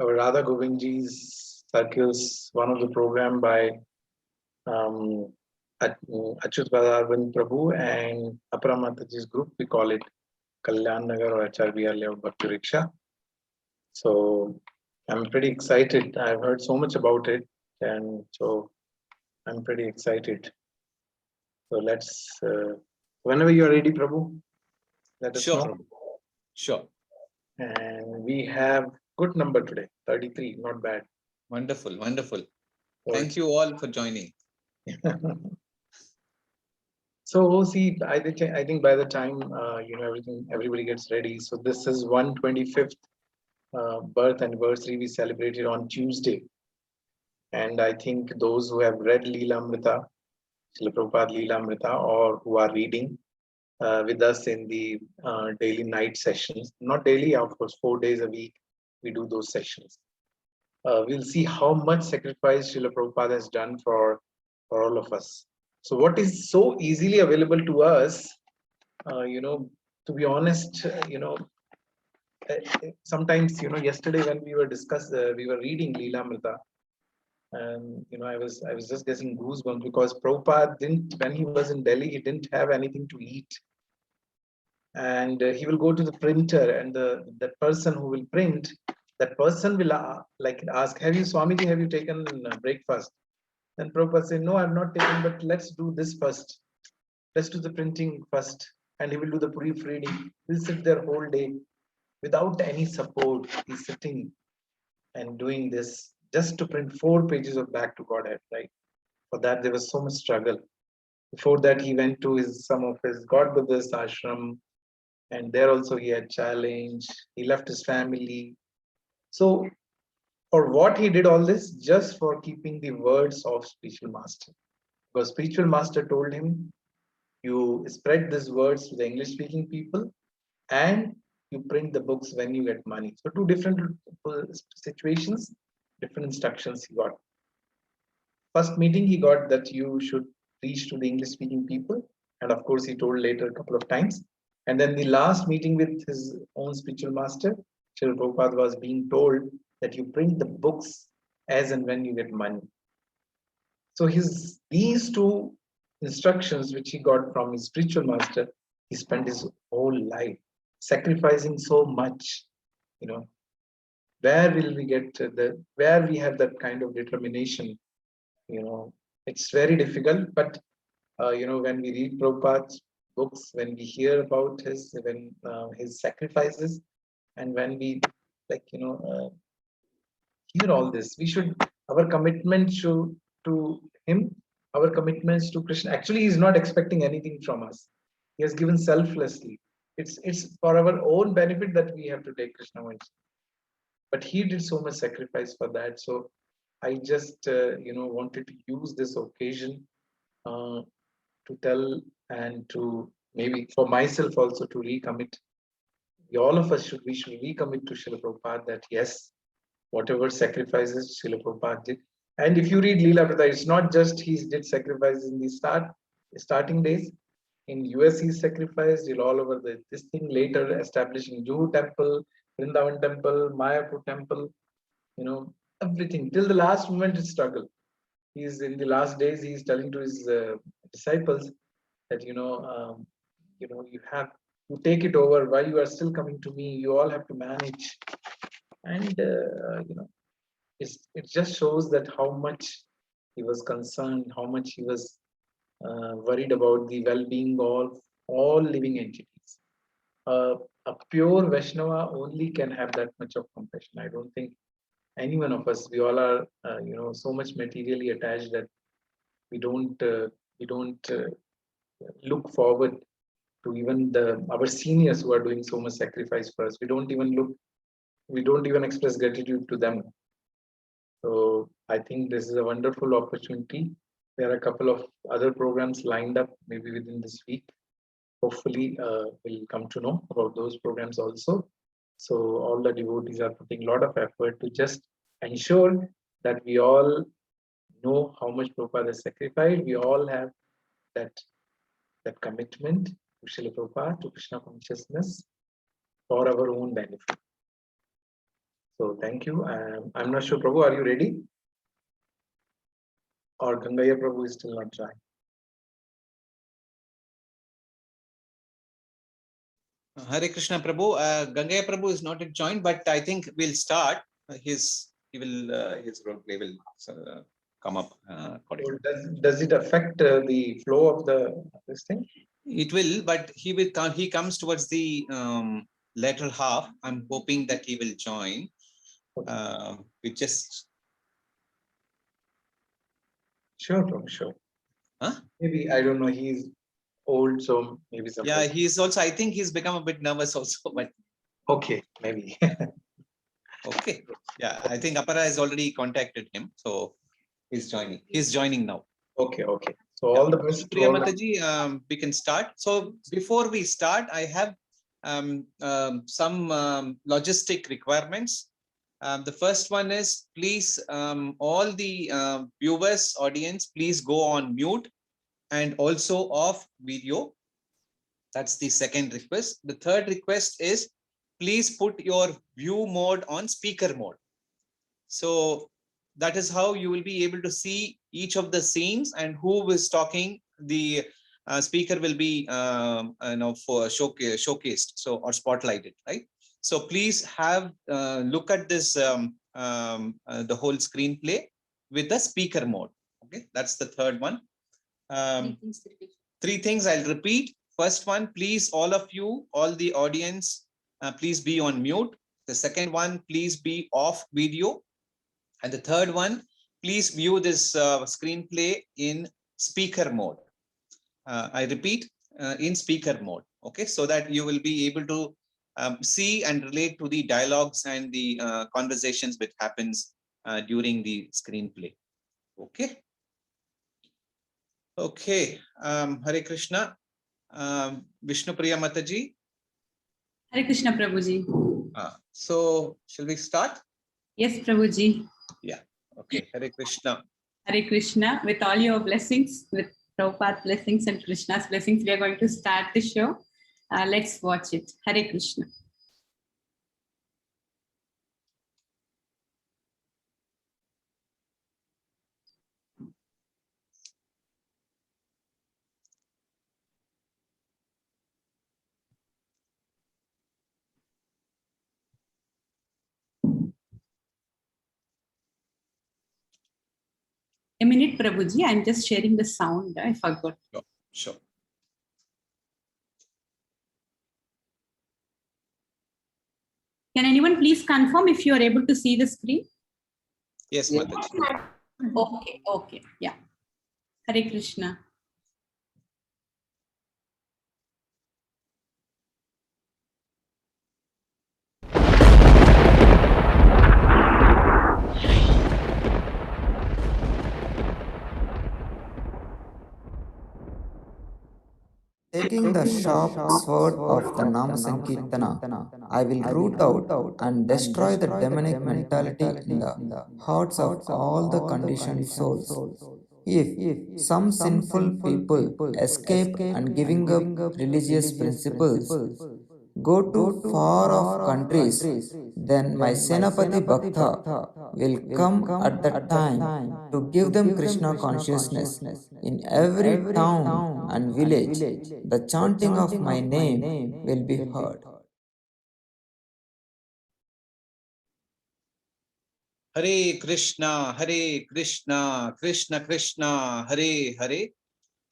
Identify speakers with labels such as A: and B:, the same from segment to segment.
A: our Radha Govindji's circles, one of the program by Achyuta Padarvinda Prabhu and Apara Mataji's group. We call it Kalyan Nagar or HRBR Layout BV. So I'm pretty excited. I've heard so much about it, and so I'm pretty excited. So let's, whenever you're ready, Prabhu, let us know.
B: Sure.
A: And we have good number today, 33, not bad.
B: Wonderful. Thank you all for joining.
A: So see, I think by the time everybody gets ready. So this is 125th birth anniversary we celebrated on Tuesday, and I think those who have read Leelamrita, Srila Prabhupada Leelamrita, or who are reading with us in the daily night sessions, not daily, of course, 4 days a week we do those sessions. We'll see how much sacrifice Srila Prabhupada has done for all of us. So what is so easily available to us, to be honest, sometimes, yesterday when we were we were reading Leelamrita, and I was just getting goosebumps because Prabhupada didn't, when he was in Delhi, he didn't have anything to eat. And he will go to the printer, and that person who will print, that person will ask, have you, Swamiji, have you taken breakfast? Then Prabhupada said, no, I've not taken, but let's do this first. Let's do the printing first. And he will do the proofreading. He'll sit there whole day without any support. He's sitting and doing this just to print 4 pages of Back to Godhead, right? For that, there was so much struggle. Before that, he went to some of his God Buddhist ashram, and there also he had challenge. He left his family. So for what he did all this? Just for keeping the words of spiritual master. Because spiritual master told him, you spread these words to the English speaking people and you print the books when you get money. So 2 different situations, different instructions he got. First meeting he got that you should reach to the English speaking people. And of course he told later a couple of times. And then the last meeting with his own spiritual master, Srila Prabhupada was being told that you print the books as and when you get money. So these 2 instructions which he got from his spiritual master, he spent his whole life sacrificing so much. Where will we get where we have that kind of determination? It's very difficult, but when we read Prabhupada's books, when we hear about his sacrifices, and when we hear all this, our commitment to him, our commitments to Krishna. Actually, he is not expecting anything from us. He has given selflessly. It's for our own benefit that we have to take Krishna consciousness. But he did so much sacrifice for that. So I just wanted to use this occasion to tell, and to maybe for myself also to recommit. All of us should recommit to Srila Prabhupada that yes, whatever sacrifices Srila Prabhupada did. And if you read Leelamrita, it's not just he did sacrifices in the starting days. In US, he sacrificed all over this thing, later establishing Juhu temple, Vrindavan temple, Mayapur temple, everything. Till the last moment, it's struggle. He's in the last days, he's telling to his disciples that, you have to take it over. While you are still coming to me, you all have to manage. And, it just shows that how much he was concerned, how much he was worried about the well-being of all living entities. A pure Vaishnava only can have that much of compassion. I don't think any one of us, we all are, so much materially attached that we don't look forward to even our seniors who are doing so much sacrifice for us. We don't even express gratitude to them. So I think this is a wonderful opportunity. There are a couple of other programs lined up maybe within this week. Hopefully we'll come to know about those programs also. So all the devotees are putting a lot of effort to just ensure that we all know how much Prabhupada has sacrificed. We all have that commitment to Srila Prabhupada, to Krishna consciousness for our own benefit. So thank you. I'm not sure, Prabhu, are you ready? Or Gangaya Prabhu is still not joined?
B: Hare Krishna Prabhu. Gangaya Prabhu is not yet joined, but I think we'll start. His role play will come up accordingly.
A: Does it affect the flow of this thing?
B: It will, but he comes towards the latter half. I'm hoping that he will join. We just
A: Sure, Prabhu, sure.
B: Huh?
A: Maybe, I don't know, he's old, so maybe something.
B: Yeah, he's also, I think he's become a bit nervous also, but
A: okay, maybe.
B: Okay. Yeah, I think Apara has already contacted him, so he's joining now.
A: Okay. So all the best.
B: Priya Mataji, we can start. So before we start, I have some logistic requirements. The first one is, please, all the viewers, audience, please go on mute and also off video. That's the second request. The third request is, please put your view mode on speaker mode. So that is how you will be able to see each of the scenes and who is talking. The speaker will be for showcased, so, or spotlighted, right? So please have look at this the whole screenplay with the speaker mode. Okay, that's the third one. Three things I'll repeat. First one, please, all of you, all the audience, please be on mute. The second one, please be off video. And the third one, please view this screenplay in speaker mode. I repeat, in speaker mode. Okay, so that you will be able to see and relate to the dialogues and the conversations which happens during the screenplay. Okay. Okay. Hare Krishna. Vishnu Priya Mataji.
C: Hare Krishna Prabhuji.
B: So shall we start?
C: Yes, Prabhuji.
B: Yeah. Okay. Hare Krishna.
C: Hare Krishna. With all your blessings, with Prabhupada's blessings and Krishna's blessings, we are going to start the show. Let's watch it. Hare Krishna. A minute, Prabhuji. I'm just sharing the sound. I forgot.
B: Sure.
C: Can anyone please confirm if you are able to see the screen?
B: Yes, Mataji.
C: Okay. Yeah. Hare Krishna.
D: Taking the sharp sword of the Nama Sankirtana, I will root out and destroy the demonic mentality in the hearts of all the conditioned souls. If some sinful people escape and giving up religious principles, go to far off countries, then my Senapati Bhakta will come at that time to give them Krishna consciousness. In every town and village, the chanting of my name will be heard.
B: Hare Krishna, Krishna Krishna, Hare Hare,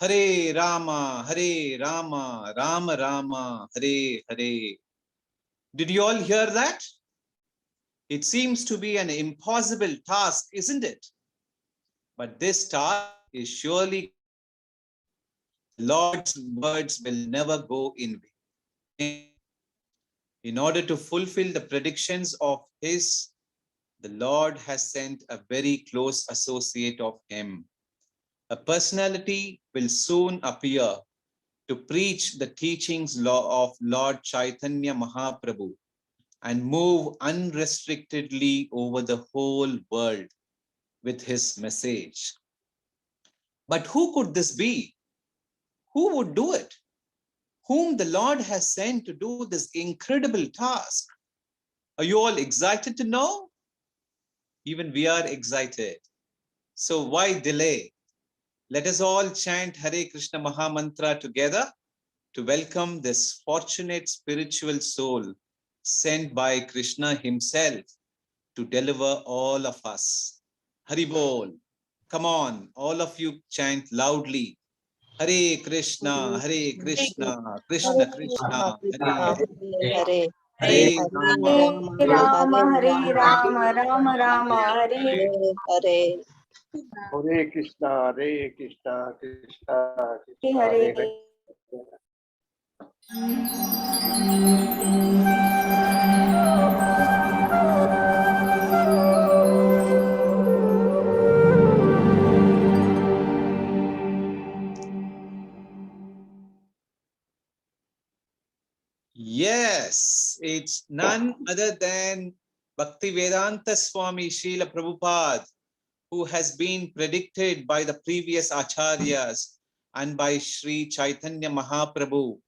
B: Hare Rama, Rama Rama, Hare Hare. Did you all hear that? It seems to be an impossible task, isn't it? But this task is surely, Lord's words will never go in vain. In order to fulfill the predictions of his, the Lord has sent a very close associate of him. A personality will soon appear to preach the teachings of Lord Chaitanya Mahaprabhu and move unrestrictedly over the whole world with his message. But who could this be? Who would do it? Whom the Lord has sent to do this incredible task? Are you all excited to know? Even we are excited. So why delay? Let us all chant Hare Krishna Maha Mantra together to welcome this fortunate spiritual soul sent by Krishna himself to deliver all of us. Hari Bol. Come on, all of you chant loudly. Hare Krishna, Hare Krishna, Krishna Krishna, Hare
E: Hare
B: Hare
E: Rama,
F: Hare Rama, Rama Rama, Hare
E: Hare
G: Hare Krishna, Hare Krishna, Krishna Krishna,
F: Hare.
G: Hare.
B: Yes, it's none other than Bhaktivedanta Swami Srila Prabhupada, who has been predicted by the previous Acharyas and by Sri Chaitanya Mahaprabhu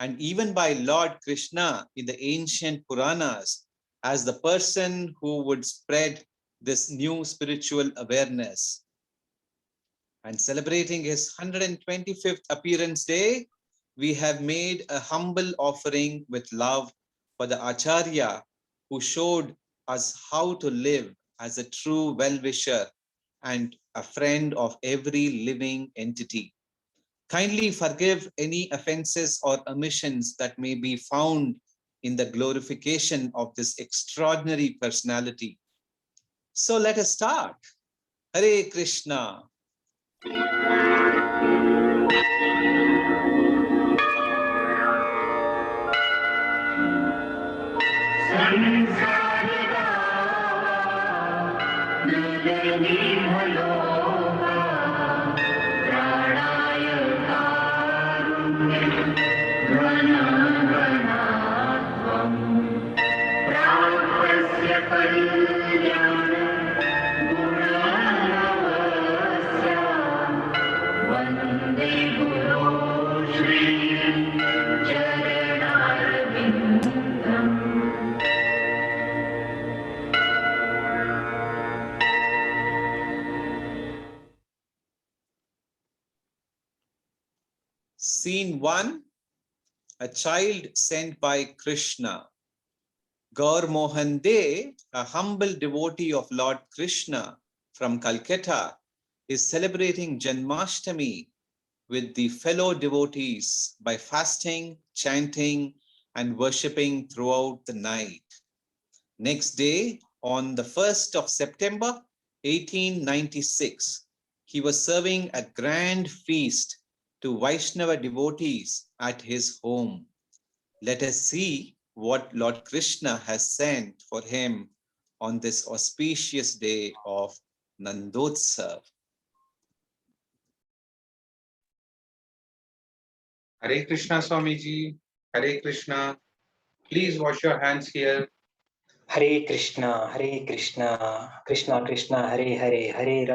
B: and even by Lord Krishna in the ancient Puranas as the person who would spread this new spiritual awareness. And celebrating his 125th appearance day, we have made a humble offering with love for the Acharya who showed us how to live as a true well-wisher and a friend of every living entity. Kindly forgive any offenses or omissions that may be found in the glorification of this extraordinary personality. So let us start. Hare Krishna. Scene 1, a child sent by Krishna. Gaur Mohan De, a humble devotee of Lord Krishna from Calcutta, is celebrating Janmashtami with the fellow devotees by fasting, chanting, and worshipping throughout the night. Next day, on the 1st of September, 1896, he was serving a grand feast to Vaishnava devotees at his home. Let us see what Lord Krishna has sent for him on this auspicious day of Nandotsav.
H: Hare Krishna Swamiji, Hare Krishna. Please wash your hands here.
I: Hare Krishna, Krishna Krishna, Hare Hare, Hare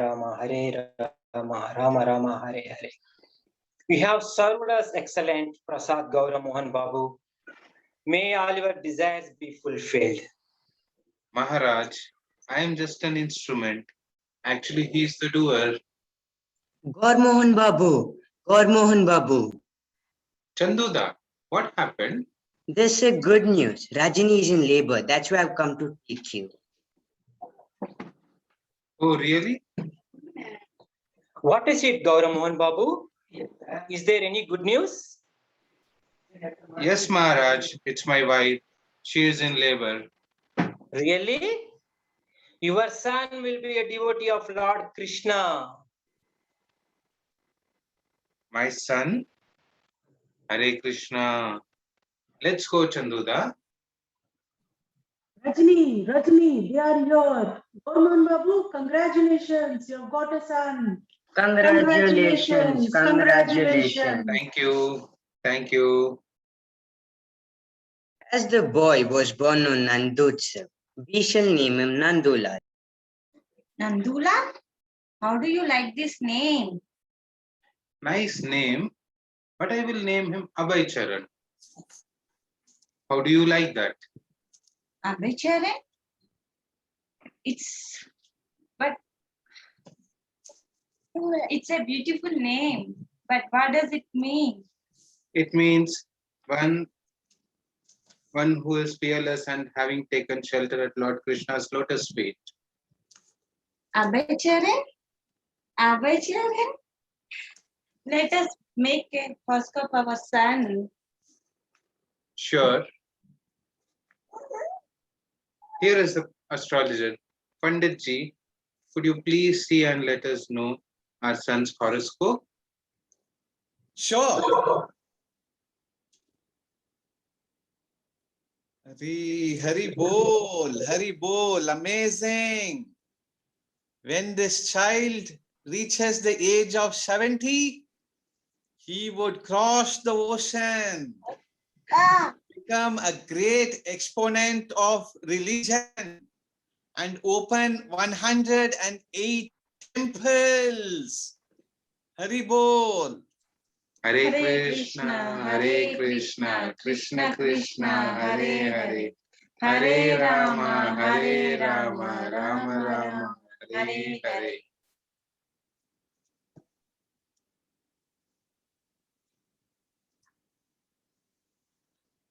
I: Rama, Rama Rama, Hare Hare. We have served us excellent Prasad Gaura Mohan Babu. May all your desires be fulfilled.
H: Maharaj, I am just an instrument. Actually, he is the doer.
J: Gaur Mohan Babu, Gaur Mohan Babu.
H: Chanduda, what happened?
J: There's a good news. Rajini is in labor. That's why I've come to teach you.
H: Oh, really?
I: What is it, Gaura Mohan Babu? Is there any good news?
H: Yes, Maharaj, it's my wife. She is in labor.
I: Really? Your son will be a devotee of Lord Krishna.
H: My son? Hare Krishna. Let's go, Chanduda.
K: Rajni, they are here. Gorman Babu, congratulations, you've got a son.
J: Congratulations.
H: Thank you. Thank you.
J: As the boy was born on Nandotsav, we shall name him Nandulal.
F: Nandula? How do you like this name?
H: Nice name, but I will name him Abhay Charan. How do you like that?
F: Abhicharan? It's It's a beautiful name, but what does it mean?
H: It means one who is fearless and having taken shelter at Lord Krishna's lotus feet.
F: Abhaycharan? Abhaycharan? Let us make a horoscope of our son.
H: Sure. Here is the astrologer. Pandit Ji, could you please see and let us know our son's horoscope?
B: Sure. Hari Bol, amazing. When this child reaches the age of 70, he would cross the ocean, become a great exponent of religion, and open 108 temples. Hari Bol.
H: Hare
F: Hare
H: Krishna,
F: Krishna,
H: Hare Krishna, Krishna Krishna, Hare Hare, Hare Rama, Rama Rama, Hare Hare.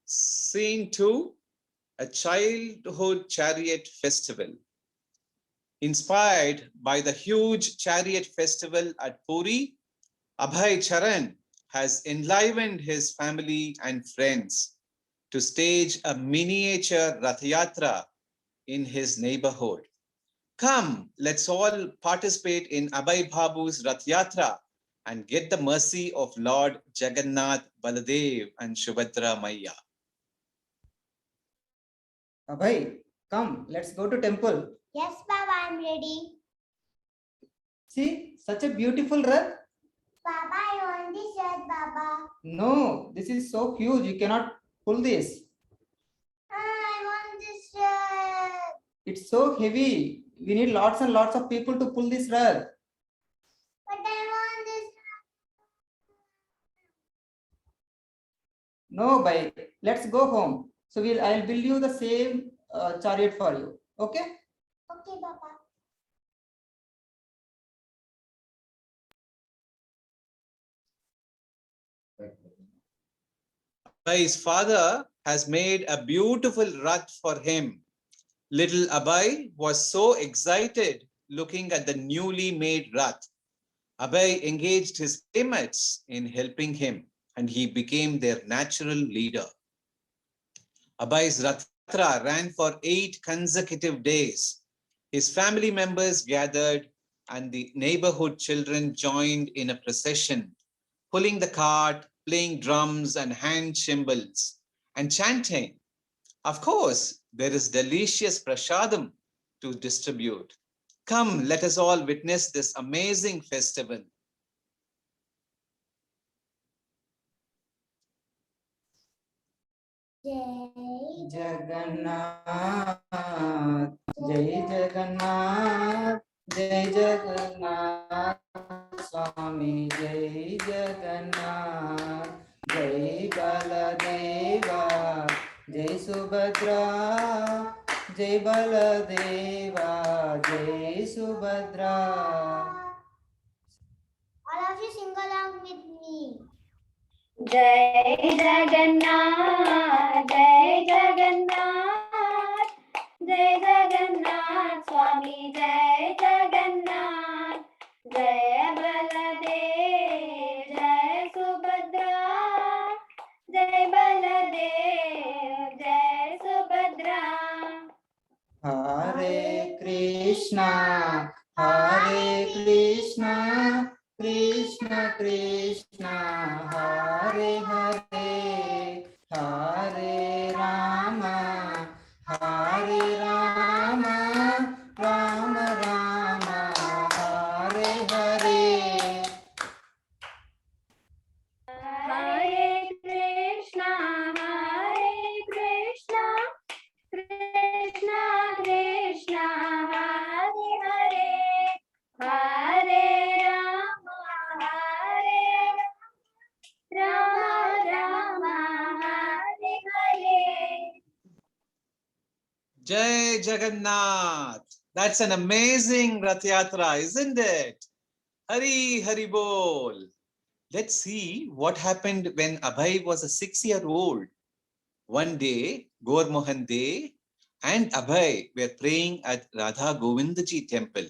B: Scene 2, a childhood chariot festival. Inspired by the huge chariot festival at Puri, Abhay Charan has enlivened his family and friends to stage a miniature Rath Yatra in his neighborhood. Come, let's all participate in Abhay Babu's Rath Yatra and get the mercy of Lord Jagannath, Baladev and Subhadra Maiya.
D: Abhay, come, let's go to temple.
L: Yes, Baba, I'm ready.
D: See, such a beautiful Rath.
L: Baba, I want this shirt, Baba.
D: No, this is so huge, you cannot pull this.
L: I want this shirt.
D: It's so heavy. We need lots and lots of people to pull this Rath.
L: But I want this.
D: No, bhai, let's go home. So I'll build you the same chariot for you. Okay?
L: Okay, Baba.
B: Abhay's father has made a beautiful Rath for him. Little Abhay was so excited looking at the newly made Rath. Abhay engaged his playmates in helping him and he became their natural leader. Abhay's Rath Yatra ran for 8 consecutive days. His family members gathered and the neighborhood children joined in a procession, pulling the cart, playing drums and hand cymbals, and chanting. Of course, there is delicious prasadam to distribute. Come, let us all witness this amazing festival.
L: Jai
D: Jagannath, Jai Jagannath, Jai Jagannath, Swami Jai Jagannath, Jai Baladeva, Jai Subhadra, Jai Baladeva, Jai Subhadra.
L: All of you sing along with me.
M: Jai Jagannath, Jai Jagannath, Jai Jagannath, Swami Jai Jagannath, Jai Baladev, Jai Subhadra, Jai Baladev, Jai Subhadra.
D: Hare Krishna, Hare Krishna, Krishna Krishna, Hare Hare, Hare Rama, Hare Rama, Rama Rama, Hare Hare.
M: Hare Krishna, Krishna Krishna, Hare Hare, Hare Rama, Rama Rama, Hare Hare.
B: Jai Jagannath. That's an amazing Rath Yatra, isn't it? Hari Hari Bol. Let's see what happened when Abhay was a 6-year-old. One day, Gaur Mohan De and Abhay were praying at Radha Govindaji temple.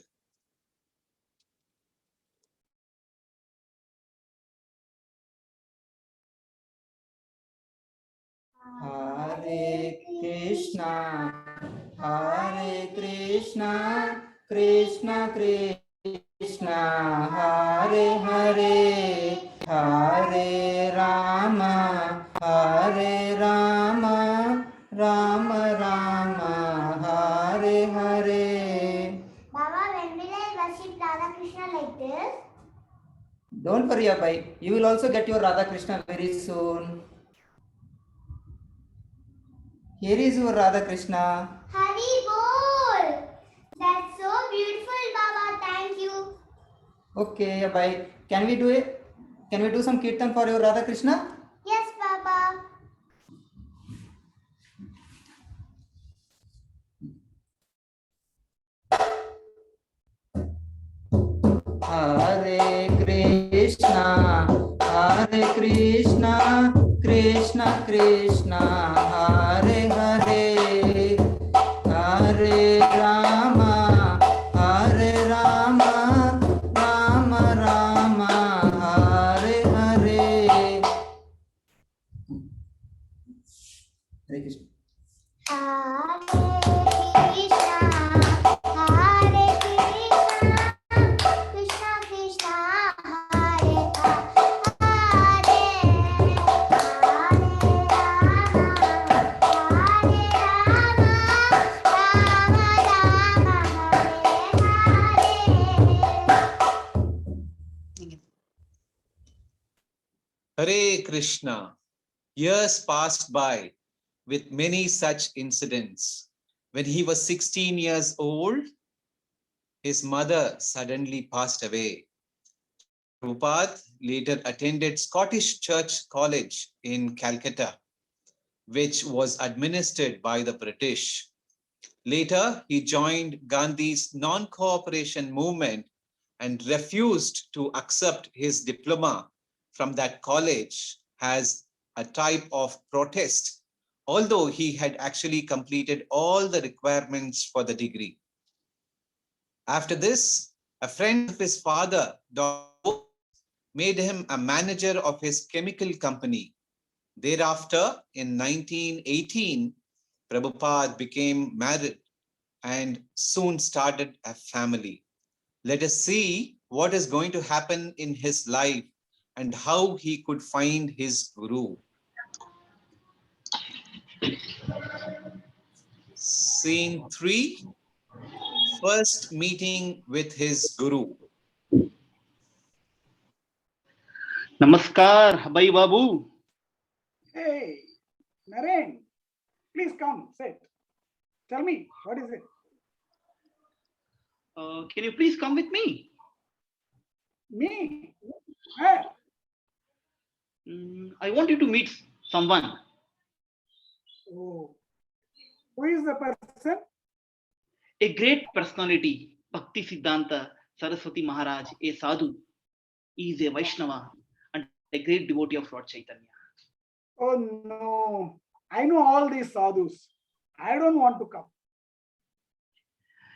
D: Hare Krishna, Krishna Krishna, Hare Hare, Hare Rama, Rama Rama, Hare Hare.
L: Baba, when will I worship Radha Krishna like this?
D: Don't worry, Abhay. You will also get your Radha Krishna very soon. Here is your Radha Krishna.
L: Hari Bol! That's so beautiful, Baba. Thank you.
D: Okay, Abhay. Can we do it? Can we do some kirtan for your Radha Krishna?
L: Yes, Baba.
D: Hare Krishna, Krishna Krishna, Hare Hare, Hare Rama, Rama Rama, Hare Hare. Hare Krishna.
L: Hare Krishna, Hare Krishna, Krishna Krishna, Hare Hare,
B: Hare Krishna. Years passed by with many such incidents. When he was 16 years old, his mother suddenly passed away. Prabhupada later attended Scottish Church College in Calcutta, which was administered by the British. Later, he joined Gandhi's non-cooperation movement and refused to accept his diploma from that college as a type of protest, although he had actually completed all the requirements for the degree. After this, a friend of his father, Dr. made him a manager of his chemical company. Thereafter, in 1918, Prabhupada became married and soon started a family. Let us see what is going to happen in his life and how he could find his guru. Scene 3, first meeting with his guru.
N: Namaskar, Abhay Babu.
O: Hey, Naren, please come, sit. Tell me, what is it?
N: Can you please come with me?
O: Me? Where?
N: I want you to meet someone.
O: Oh, who is the person?
N: A great personality, Bhaktivedanta Saraswati Maharaj, a sadhu. He is a Vaishnava and a great devotee of Lord Chaitanya.
O: Oh no, I know all these sadhus. I don't want to come.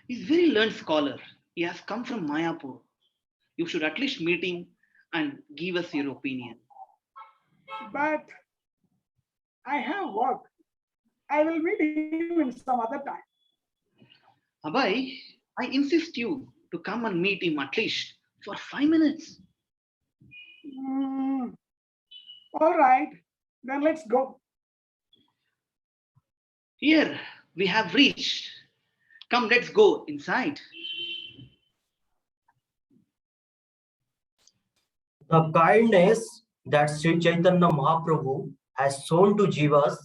N: He's a very learned scholar. He has come from Mayapur. You should at least meet him and give us your opinion.
O: But I have work. I will meet him in some other time.
N: Abhay, I insist you to come and meet him at least for 5 minutes.
O: All right, then let's go.
N: Here we have reached. Come, let's go inside.
P: The kindness that Sri Chaitanya Mahaprabhu has shown to jivas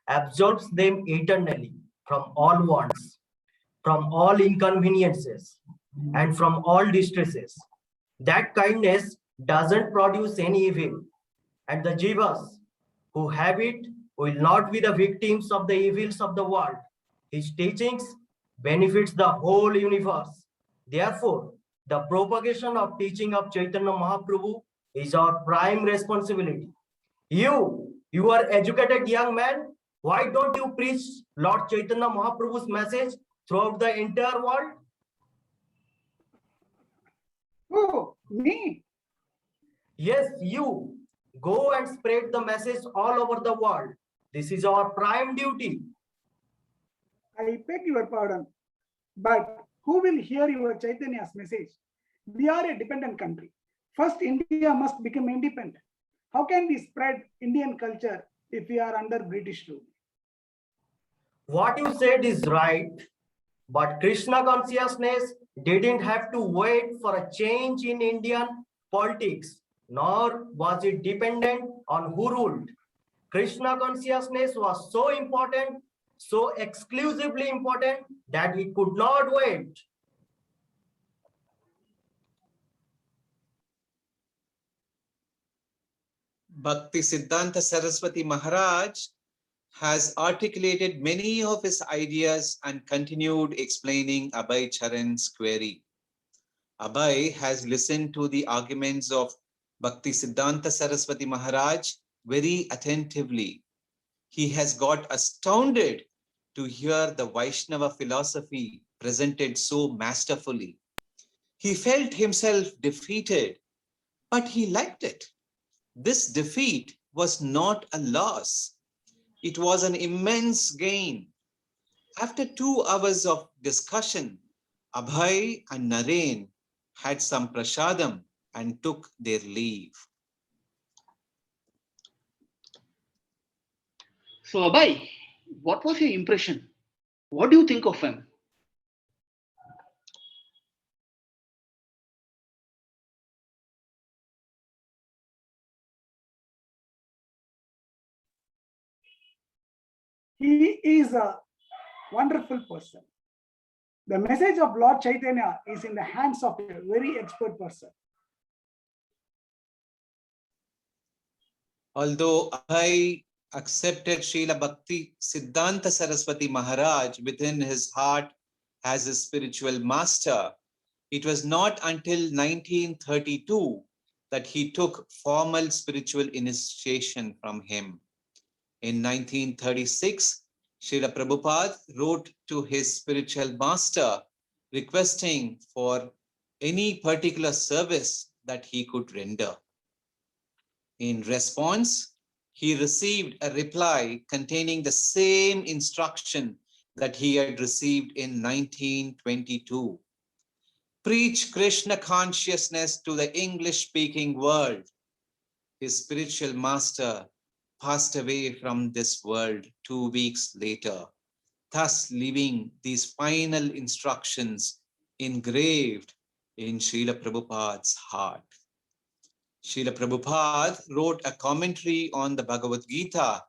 P: absorbs them eternally from all wants, from all inconveniences, and from all distresses. That kindness doesn't produce any evil, and the jivas who have it will not be the victims of the evils of the world. His teachings benefits the whole universe. Therefore, The propagation of teaching of Chaitanya Mahaprabhu is our prime responsibility. You are educated young man. Why don't you preach Lord Chaitanya Mahaprabhu's message throughout the entire world?
O: Oh, me?
P: Yes, you. Go and spread the message all over the world. This is our prime duty.
O: I beg your pardon, but who will hear your Chaitanya's message? We are a dependent country. First, India must become independent. How can we spread Indian culture if we are under British rule?
P: What you said is right, but Krishna consciousness didn't have to wait for a change in Indian politics, nor was it dependent on who ruled. Krishna consciousness was so important, so exclusively important that it could not wait.
B: Bhaktisiddhanta Saraswati Maharaj has articulated many of his ideas and continued explaining Abhay Charan's query. Abhay has listened to the arguments of Bhaktisiddhanta Saraswati Maharaj very attentively. He has got astounded to hear the Vaishnava philosophy presented so masterfully. He felt himself defeated, but he liked it. This defeat was not a loss. It was an immense gain. After 2 hours of discussion, Abhay and Naren had some prasadam and took their leave.
N: So, Abhay, what was your impression? What do you think of him?
O: He is a wonderful person. The message of Lord Chaitanya is in the hands of a very expert person.
B: Although Abhay accepted Srila Bhaktisiddhanta Saraswati Maharaj within his heart as his spiritual master, it was not until 1932 that he took formal spiritual initiation from him. In 1936, Srila Prabhupada wrote to his spiritual master requesting for any particular service that he could render. In response, he received a reply containing the same instruction that he had received in 1922. Preach Krishna consciousness to the English-speaking world. His spiritual master passed away from this world 2 weeks later, thus leaving these final instructions engraved in Srila Prabhupada's heart. Srila Prabhupada wrote a commentary on the Bhagavad Gita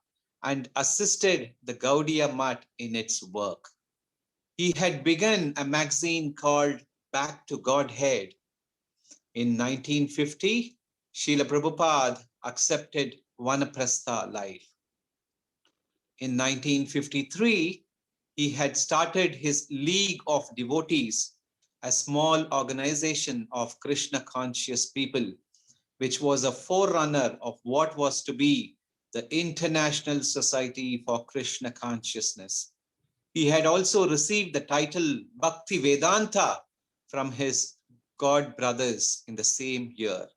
B: and assisted the Gaudiya Math in its work. He had begun a magazine called Back to Godhead. In 1950, Srila Prabhupada accepted Vanaprastha life. In 1953, he had started his League of Devotees, a small organization of Krishna conscious people, which was a forerunner of what was to be the International Society for Krishna Consciousness. He had also received the title Bhaktivedanta from his God brothers in the same year.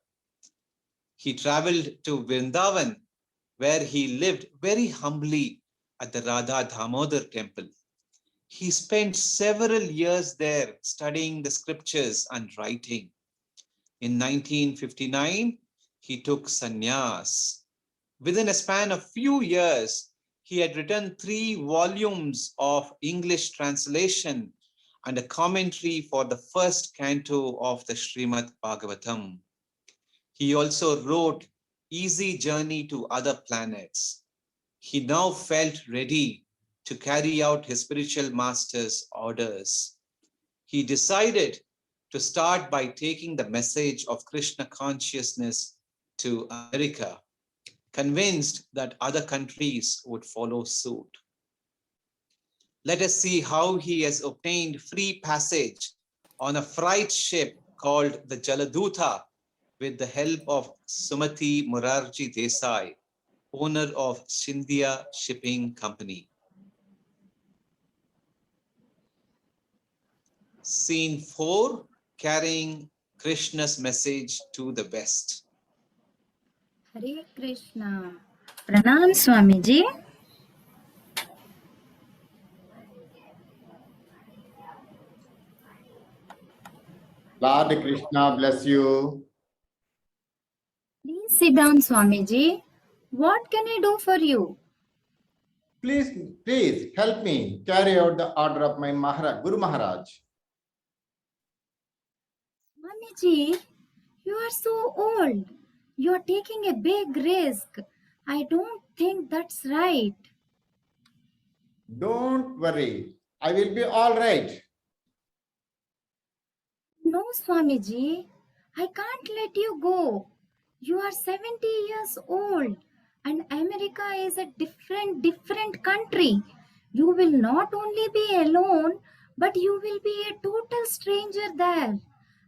B: He traveled to Vrindavan, where he lived very humbly at the Radha Damodar temple. He spent several years there studying the scriptures and writing. In 1959, he took sannyas. Within a span of few years, he had written 3 volumes of English translation and a commentary for the first canto of the Srimad Bhagavatam. He also wrote Easy Journey to Other Planets. He now felt ready to carry out his spiritual master's orders. He decided to start by taking the message of Krishna consciousness to America, convinced that other countries would follow suit. Let us see how he has obtained free passage on a freight ship called the Jaladuta with the help of Sumati Morarji Desai, owner of Scindia Shipping Company. Scene 4, carrying Krishna's message to the West.
M: Hare Krishna. Pranam Swamiji.
Q: Lord Krishna bless you.
M: Please sit down, Swamiji. What can I do for you?
Q: Please help me carry out the order of my Maharaj, Guru Maharaj.
M: Swamiji, you are so old. You are taking a big risk. I don't think that's right.
Q: Don't worry, I will be all right.
M: No, Swamiji, I can't let you go. You are 70 years old and America is a different country. You will not only be alone, but you will be a total stranger there.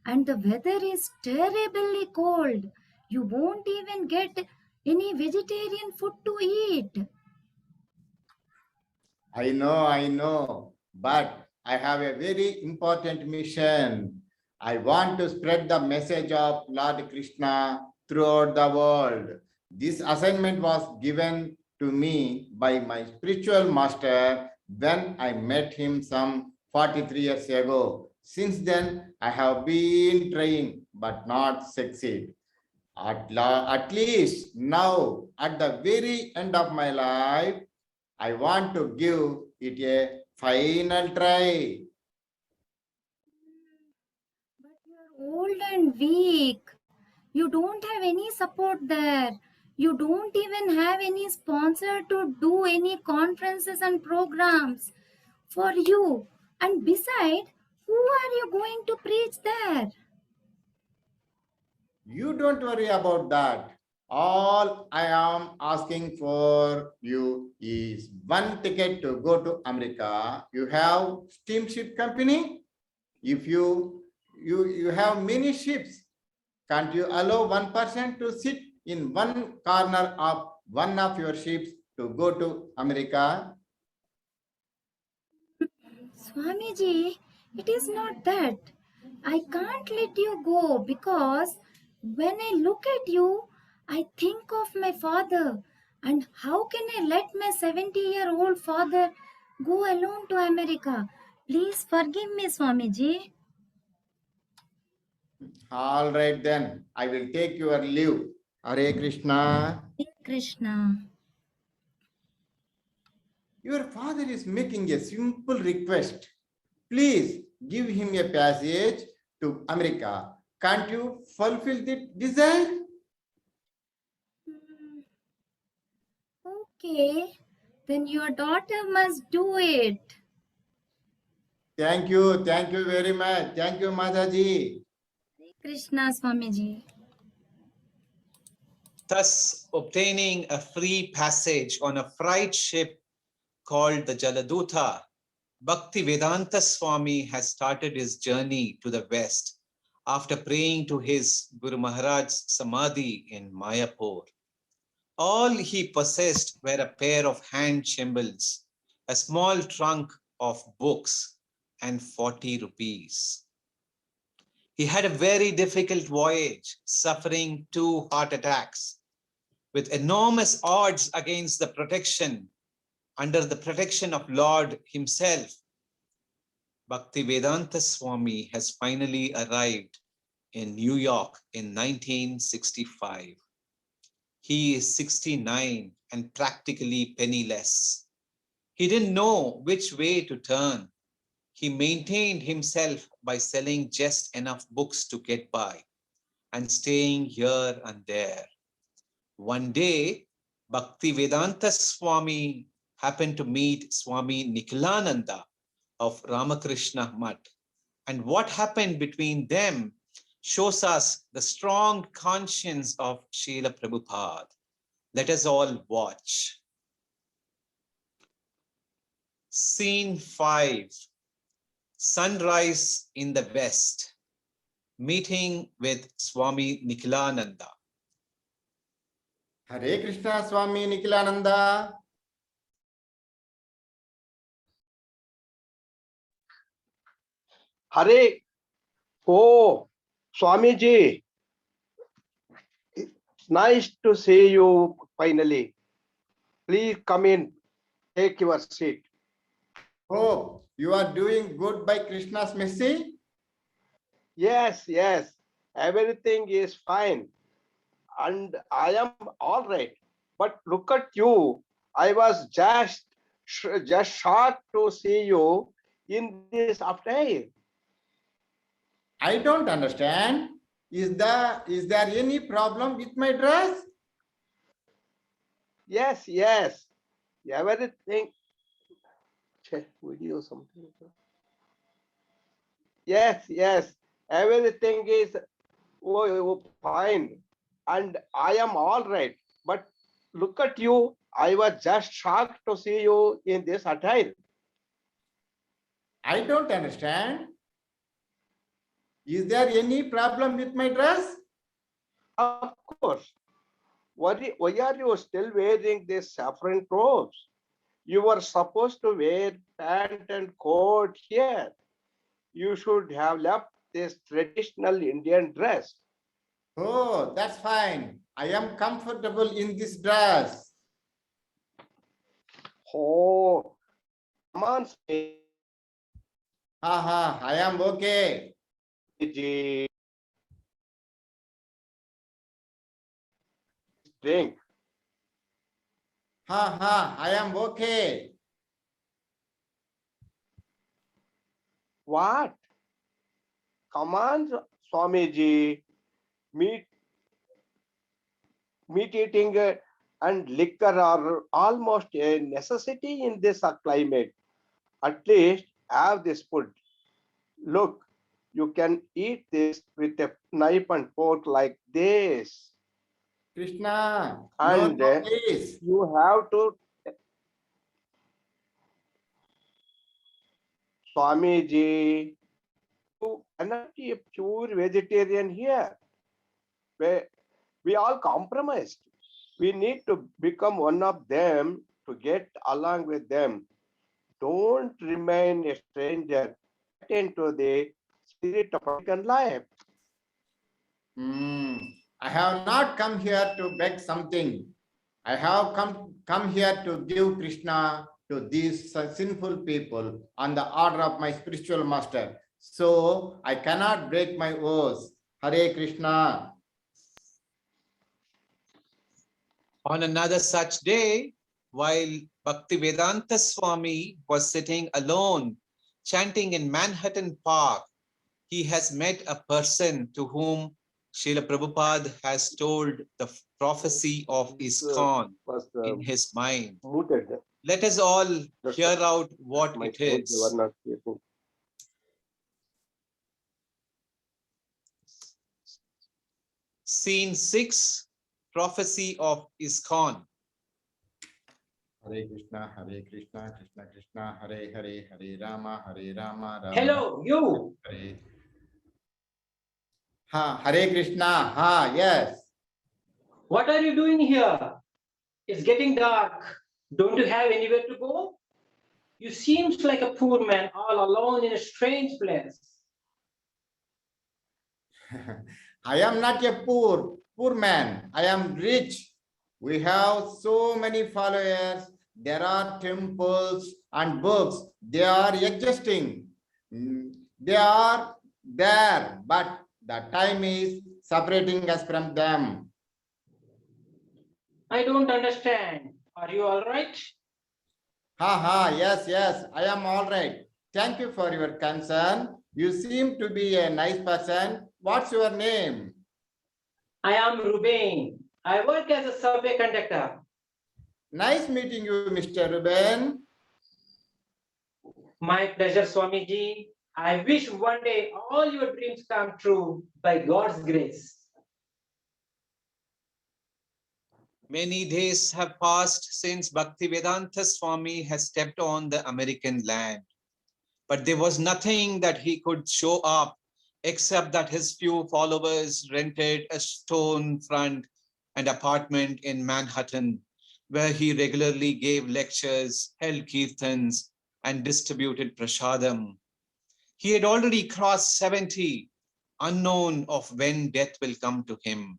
M: And the weather is terribly cold. You won't even get any vegetarian food to eat.
Q: I know, but I have a very important mission. I want to spread the message of Lord Krishna throughout the world. This assignment was given to me by my spiritual master when I met him some 43 years ago. Since then, I have been trying but not succeed. At least now, at the very end of my life, I want to give it a final try.
M: But you're old and weak. You don't have any support there. You don't even have any sponsor to do any conferences and programs for you. And beside, who are you going to preach there?
Q: You don't worry about that. All I am asking for you is one ticket to go to America. You have steamship company. If you have many ships, can't you allow one person to sit in one corner of one of your ships to go to America?
M: Swamiji, it is not that. I can't let you go because when I look at you, I think of my father. And how can I let my 70-year-old father go alone to America? Please forgive me, Swamiji.
Q: All right then, I will take your leave. Hare Krishna.
M: Hare Krishna.
Q: Your father is making a simple request. Please give him a passage to America. Can't you fulfill the desire?
M: Okay, then your daughter must do it.
Q: Thank you very much. Thank you, Mataji.
M: Hare Krishna, Swamiji.
B: Thus, obtaining a free passage on a freight ship called the Jaladuta, Bhaktivedanta Swami has started his journey to the West after praying to his Guru Maharaj's Samadhi in Mayapur. All he possessed were a pair of hand cymbals, a small trunk of books, and 40 rupees. He had a very difficult voyage, suffering 2 heart attacks, with enormous odds against the protection, under the protection of Lord himself. Bhaktivedanta Swami has finally arrived in New York in 1965. He is 69 and practically penniless. He didn't know which way to turn. He maintained himself by selling just enough books to get by and staying here and there. One day, Bhaktivedanta Swami happened to meet Swami Nikhilananda of Ramakrishna Mutt. And what happened between them shows us the strong conscience of Srila Prabhupada. Let us all watch. Scene 5. Sunrise in the West. meeting with Swami Nikhilananda.
Q: Hare Krishna, Swami Nikhilananda.
G: Hare, oh, Swamiji, it's nice to see you finally. Please come in, take your seat.
Q: Hope you are doing good by Krishna's mercy.
G: Yes, yes, everything is fine. And I am all right. But look at you. I was just shocked to see you in this affair.
Q: I don't understand. Is there any problem with my dress?
G: Yes, yes. Everything. Video something. Yes, yes. Everything is fine. And I am all right. But look at you. I was just shocked to see you in this attire.
Q: I don't understand. Is there any problem with my dress?
G: Of course. Why are you still wearing these saffron robes? You were supposed to wear pant and coat here. You should have left this traditional Indian dress.
Q: Oh, that's fine. I am comfortable in this dress.
G: Oh, come on,
Q: Haha, I am okay.
G: Drink.
Q: Haha, I am okay.
G: What? Come on, Swamiji. Meat eating and liquor are almost a necessity in this climate. At least have this food. Look, you can eat this with a knife and fork like this.
Q: Krishna,
G: And
Q: no, please.
G: you have to, Swamiji, you cannot be a pure vegetarian here. We all compromised. We need to become one of them to get along with them. Don't remain a stranger. Get into the spirit of American life.
Q: I have not come here to beg something. I have come here to give Krishna to these sinful people on the order of my spiritual master. So I cannot break my oaths. Hare Krishna.
B: On another such day, while Bhaktivedanta Swami was sitting alone, chanting in Manhattan Park, he has met a person to whom Srila Prabhupada has told the prophecy of Iskcon in his mind. Let us all hear out what it is. Scene 6, Prophecy of Iskcon.
Q: Hare Krishna, Krishna Krishna, Hare Hare, Hare Rama, Rama.
I: Hello, you.
Q: Hare. Hare Krishna. Yes.
I: What are you doing here? It's getting dark. Don't you have anywhere to go? You seem like a poor man all alone in a strange place.
Q: I am not a poor man. I am rich. We have so many followers. There are temples and books. They are existing. They are there, but the time is separating us from them.
I: I don't understand. Are you all right?
Q: Yes, I am all right. Thank you for your concern. You seem to be a nice person. What's your name?
I: I am Ruben. I work as a subway conductor.
Q: Nice meeting you, Mr. Ruben.
I: My pleasure, Swamiji. I wish one day all your dreams come true by God's grace.
B: Many days have passed since Bhaktivedanta Swami has stepped on the American land. But there was nothing that he could show up except that his few followers rented a stone front and apartment in Manhattan, where he regularly gave lectures, held kirtans, and distributed prasadam. He had already crossed 70, unknown of when death will come to him.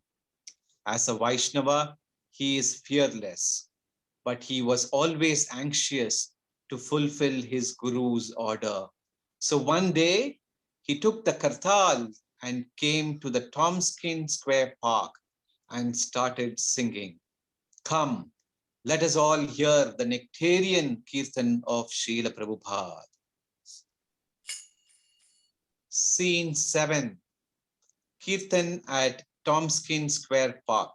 B: As a Vaishnava, he is fearless, but he was always anxious to fulfill his guru's order. So one day, he took the kartal and came to the Tompkins Square Park and started singing. Come, let us all hear the nectarian kirtan of Srila Prabhupada. Scene 7, Kirtan at Tompkins Square Park.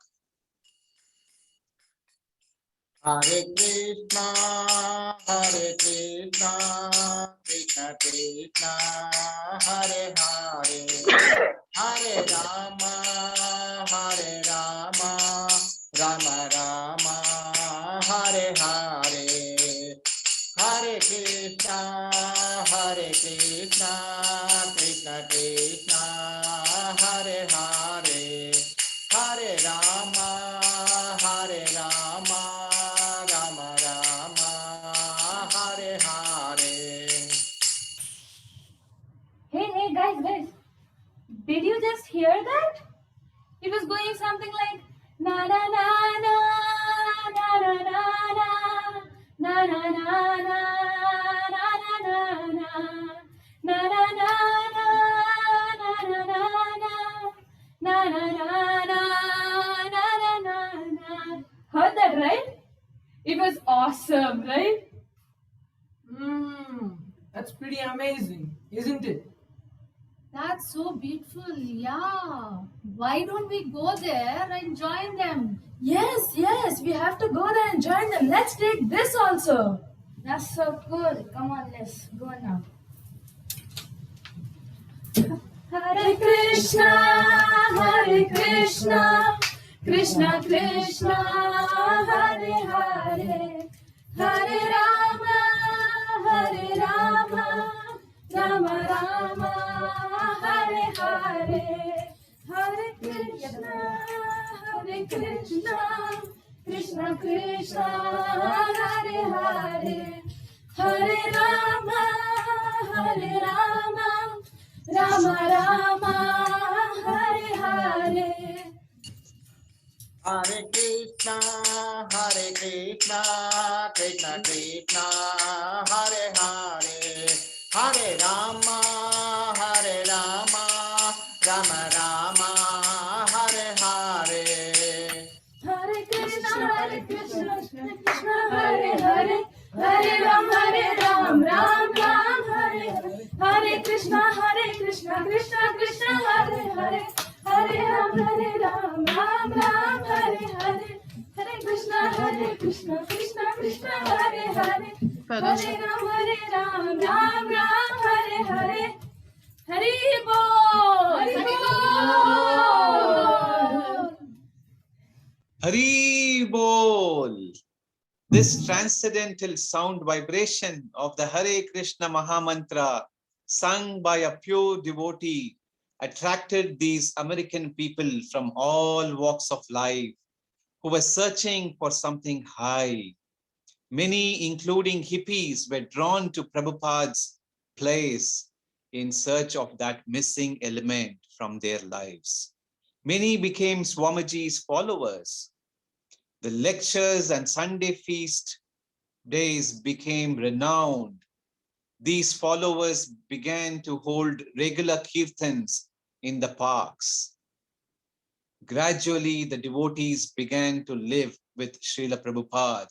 Q: Hare Krishna, Krishna Krishna, Hare Hare, Hare Rama, Rama Rama, Hare Hare, Hare Krishna, Krishna Krishna, Hare Hare, Hare Rama, Rama Rama, Hare Hare.
M: Hey guys, did you just hear that? It was going something like na na na na na na na na na na na na na na na na na na. Heard that, right? It was awesome, right?
R: That's pretty amazing, isn't it?
M: That's so beautiful, yeah. Why don't we go there and join them?
S: Yes, we have to go there and join them. Let's take this also.
M: That's so cool. Come on, let's go now.
S: Hare Krishna, Krishna Krishna, Hare Hare, Hare Rama, Rama Rama, Hare Hare, Hare Krishna, Krishna Krishna, Hare Hare, Hare Rama, Rama Rama, Hare Hare.
Q: Hare Krishna, Krishna Krishna, Hare Hare, Hare Rama, Rama Rama, Hare Hare.
S: Hare Krishna, Krishna Hare Hare, Hare Ram, Ram Ram, Hare Hare. Hare Krishna, Krishna Krishna, Hare Hare, Hare Ram, Ram Ram, Hare Hare. Hare Krishna, Krishna Krishna, Hare Hare, Hare Ram, Ram Ram, Hare Hare. Hari Bol, Hari Bol.
B: Hari Bol! This transcendental sound vibration of the Hare Krishna Maha Mantra, sung by a pure devotee, attracted these American people from all walks of life who were searching for something high. Many, including hippies, were drawn to Prabhupada's place in search of that missing element from their lives. Many became Swamiji's followers. The lectures and Sunday feast days became renowned. These followers began to hold regular kirtans in the parks. Gradually, the devotees began to live with Srila Prabhupada,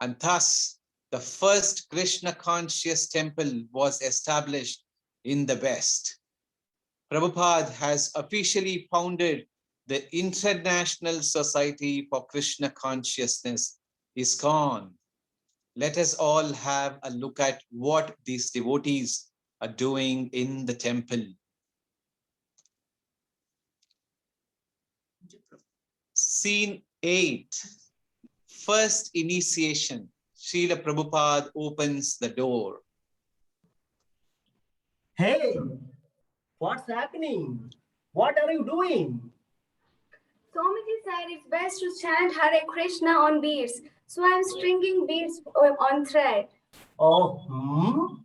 B: and thus the first Krishna conscious temple was established in the West. Prabhupada has officially founded the International Society for Krishna Consciousness, Iskcon. Let us all have a look at what these devotees are doing in the temple. Scene 8, first initiation. Srila Prabhupada opens the door.
P: Hey, What's happening? What are you doing?
M: Swamiji said it's best to chant Hare Krishna on beads. So I'm stringing beads on thread.
P: Oh,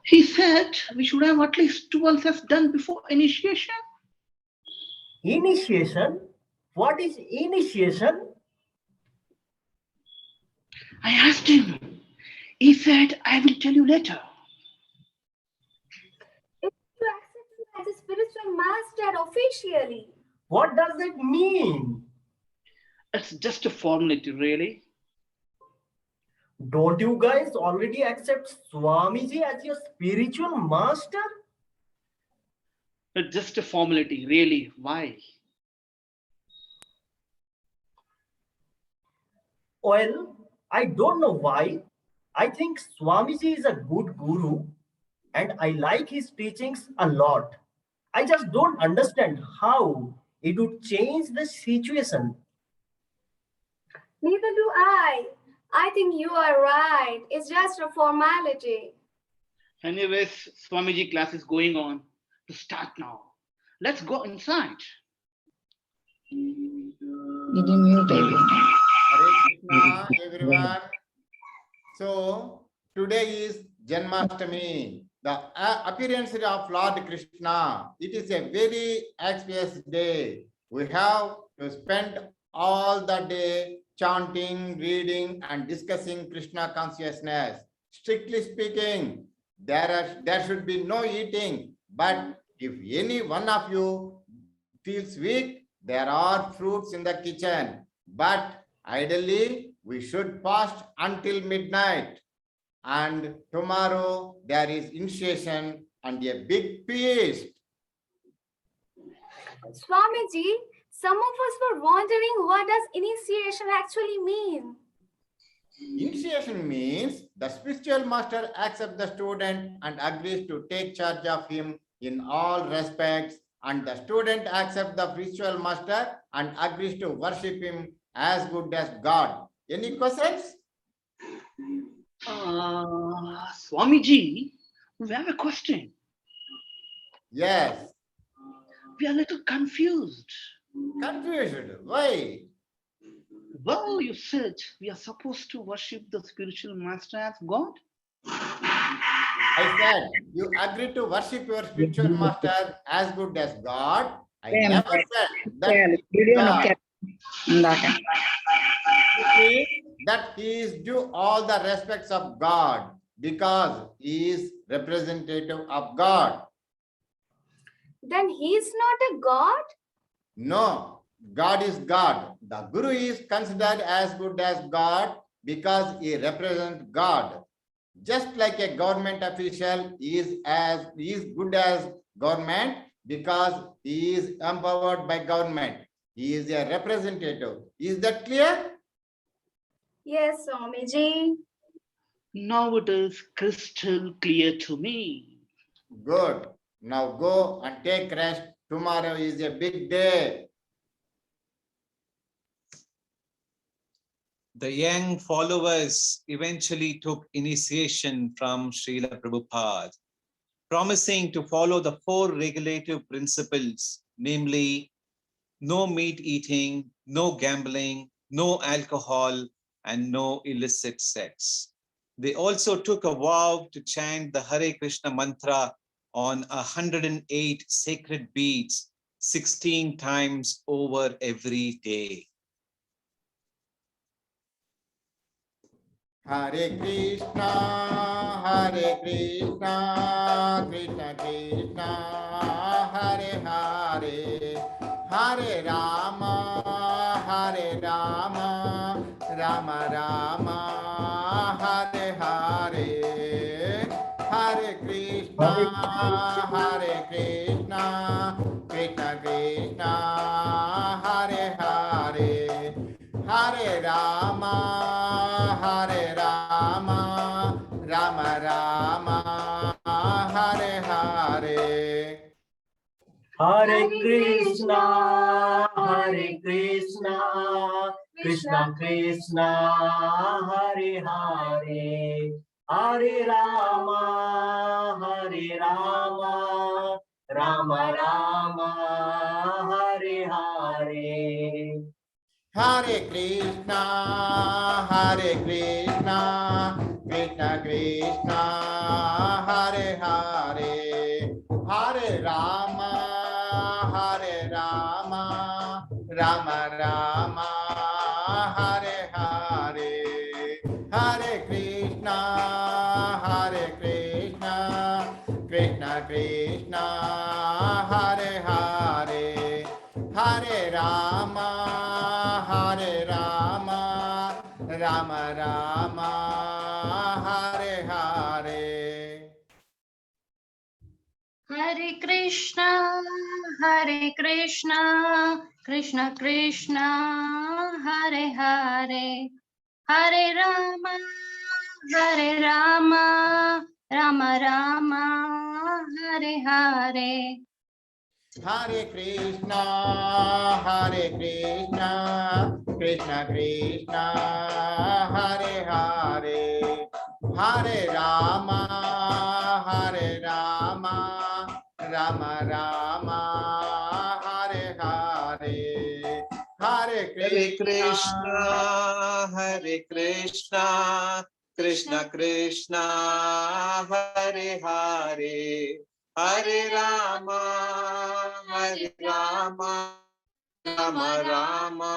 N: He said we should have at least 12 steps done before initiation.
P: Initiation? What is initiation?
N: I asked him. He said, I will tell you later.
M: It's to accept him as a spiritual master officially.
P: What does it mean?
N: It's just a formality, really.
P: Don't you guys already accept Swamiji as your spiritual master?
N: It's just a formality, really. Why?
P: Well, I don't know why. I think Swamiji is a good guru and I like his teachings a lot. I just don't understand how it would change the situation.
M: Neither do I. I think you are right. It's just a formality.
N: Anyways, Swamiji class is going on to start now. Let's go inside.
Q: Hare Krishna, everyone. So today is Janmashtami, the appearance of Lord Krishna. It is a very auspicious day. We have to spend all the day chanting, reading, and discussing Krishna consciousness. Strictly speaking, there should be no eating. But if any one of you feels weak, there are fruits in the kitchen. But ideally, we should fast until midnight. And tomorrow there is initiation and a big feast.
M: Swamiji, some of us were wondering what does initiation actually mean?
Q: Initiation means the spiritual master accepts the student and agrees to take charge of him in all respects, and the student accepts the spiritual master and agrees to worship him as good as God. Any questions?
N: Swamiji, we have a question.
Q: Yes.
N: We are a little confused.
Q: Confused? Why?
N: Well, you said we are supposed to worship the spiritual master as God.
Q: I said, you agree to worship your spiritual master as good as God. I never said that God. That he is due all the respects of God because he is representative of God.
M: Then he is not a God?
Q: No, God is God. The Guru is considered as good as God because he represents God. Just like a government official is good as government because he is empowered by government. He is a representative. Is that clear?
M: Yes, Swamiji.
N: Now it is crystal clear to me.
Q: Good. Now go and take rest. Tomorrow is a big day.
B: The young followers eventually took initiation from Srila Prabhupada, promising to follow the 4 regulative principles, namely, no meat eating, no gambling, no alcohol, and no illicit sex. They also took a vow to chant the Hare Krishna mantra on 108 sacred beads 16 times over every day.
Q: Hare Krishna, Hare Krishna, Krishna Krishna, Hare Hare, Hare Rama, Hare Rama, Rama Rama, Hare Hare, Hare Krishna, Hare Krishna, Krishna Krishna, Hare Hare, Hare Rama, Hare Rama, Rama Rama, Hare Hare.
P: Hare Krishna, Hare Krishna, Krishna Krishna, Hare Hare, Hare Rama, Rama Rama, Hare Hare.
Q: Hare Krishna, Krishna Krishna, Hare Hare, Hare Rama, Rama Rama, Hare Hare, Hare Krishna, Krishna Krishna, Hare Hare, Hare Rama, Rama Rama, Hare Hare.
F: Hare Krishna, Krishna Krishna, Hare Hare, Hare Rama, Rama Rama, Hare Hare.
Q: Hare Krishna, Krishna Krishna, Hare Hare, Hare Rama, Rama Rama, Hare Hare, Hare
B: Krishna, Hare Krishna, Krishna Krishna, Hare Hare, Hare Rama, Rama Rama,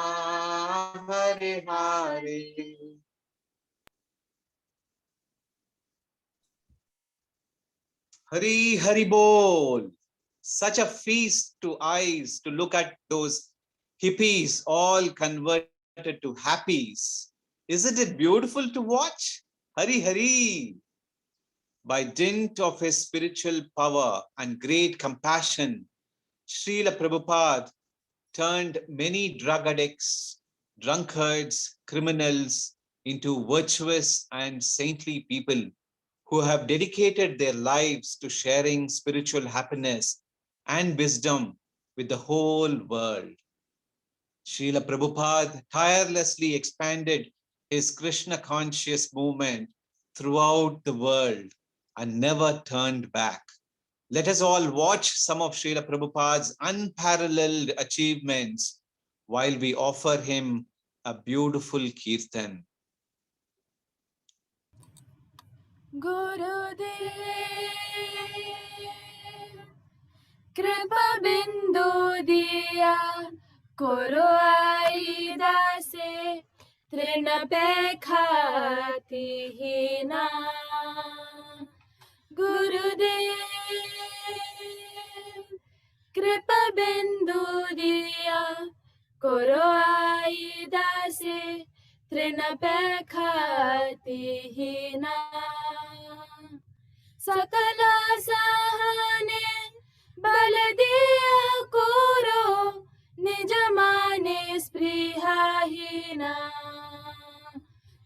B: Hare Hare. Hari Hari Bol. Such a feast to eyes to look at those hippies all converted to happies. Isn't it beautiful to watch? Hari Hari. By dint of his spiritual power and great compassion, Srila Prabhupada turned many drug addicts, drunkards, criminals into virtuous and saintly people who have dedicated their lives to sharing spiritual happiness and wisdom with the whole world. Srila Prabhupada tirelessly expanded his Krishna conscious movement throughout the world and never turned back. Let us all watch some of Srila Prabhupada's unparalleled achievements while we offer him a beautiful kirtan.
S: Gurudev Kripa Bindu Diya Koro Aida Se Trinapekhati Hina Gurudev Kripa Bindu Diya Koro Aida Se Trinapekhati Hina Sakala Sahane Bal Diya Koro Nijamane Spriha Hina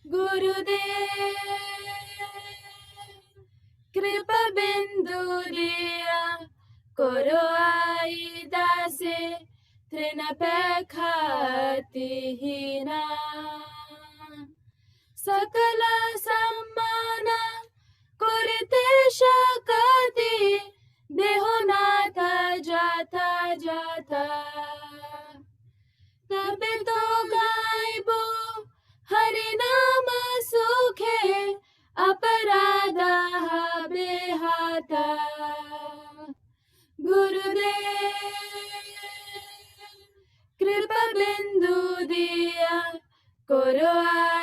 S: Gurudev Kripa Bindu Diya Koro Aida Se Trinapekhati Hina Sakala Sammana Kurite Shakati Dehonata Jata Jata Tabe to gaibo Harinama Sukhe Aparada Behata Gurudev Kripa Bindu Diya Koro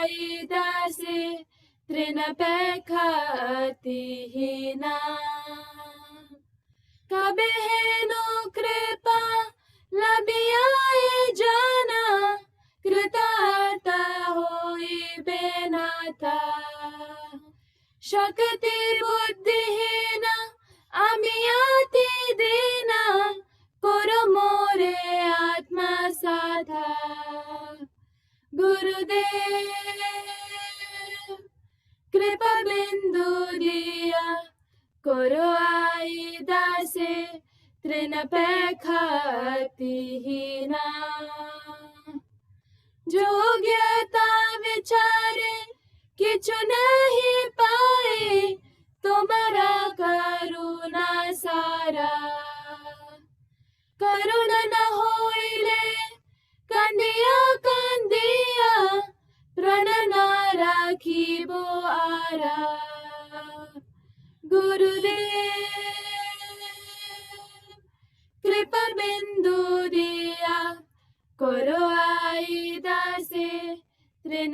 S: Aida Se Trinapekhati Hina Kabeheno Kripa Labiyaye Jana Kritarta Hoi Benata Shakti Buddhihina Amiyati Dina Koro More Atma Sadha Gurudev Kripa Bindu Diya Koro Aida Se Trinapekhati Hina Jogyata Vichare किछु नहीं पाए तुम्हारा करुणा सारा करुणा न होइले कंदिया कंदिया प्रण न राखिबो आरा गुरुदेव कृपा बिंदु दिया करो आई दासे तृण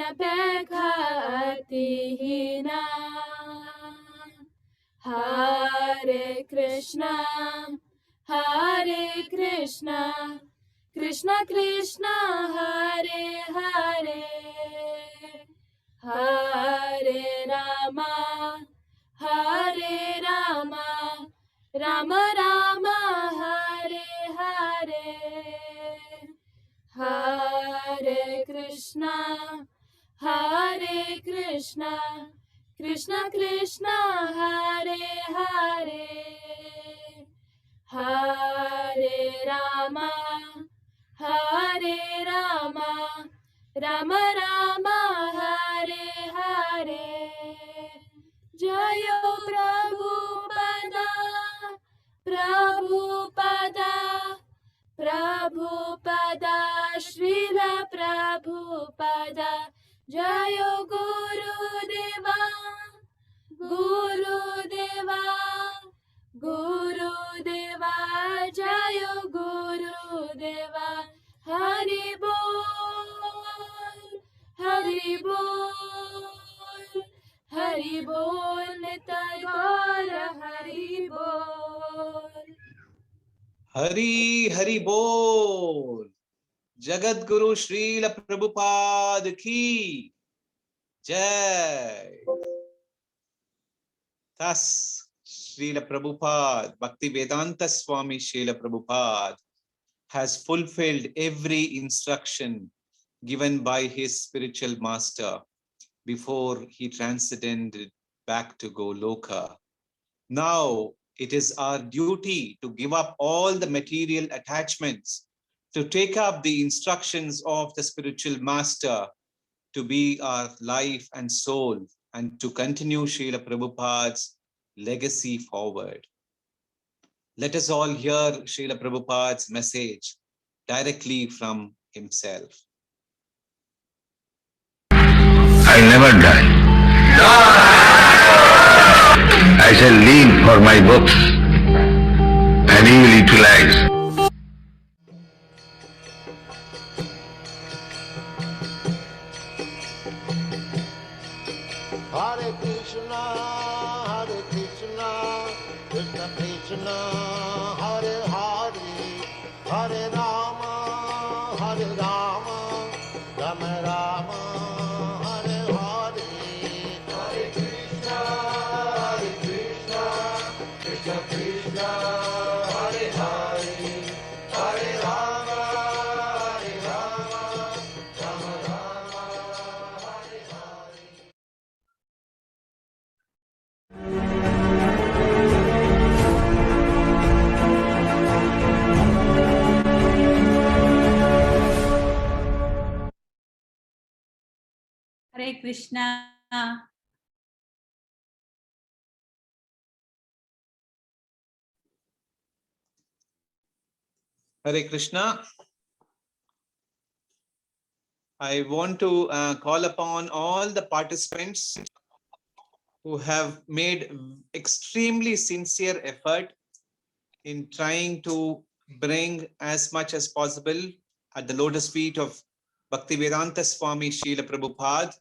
S: अतिहीना हरे कृष्णा कृष्णा कृष्णा हरे हरे हरे रामा राम राम हरे हरे हरे कृष्णा कृष्णा कृष्णा हरे हरे हरे राम राम राम हरे हरे जय प्रभुपदा श्रील प्रभुपदा जय गुरुदेवा जय गुरुदेवा हरि बोल निताय गौर हरि बोल
B: हरि हरि बोल। जगत गुरु श्रील प्रभुपाद की जय। Thus, Srila Prabhupada, Bhaktivedanta Swami Srila Prabhupada has fulfilled every instruction given by his spiritual master before he transcended back to Goloka. Now, it is our duty to give up all the material attachments, to take up the instructions of the spiritual master to be our life and soul, and to continue Srila Prabhupada's legacy forward. Let us all hear Srila Prabhupada's message directly from himself.
T: I never die. I shall live for my books, and he will utilize.
U: Hare Krishna, Krishna Krishna, Hare Hare, Hare Rama, Rama Rama, Hare Hare, Hare Krishna, Krishna Krishna, Hare Hare, Hare Rama, Rama Rama, Hare Hare.
C: Hare Krishna.
B: Hare Krishna. I want to call upon all the participants who have made extremely sincere effort in trying to bring as much as possible at the lotus feet of Bhaktivedanta Swami Srila Prabhupada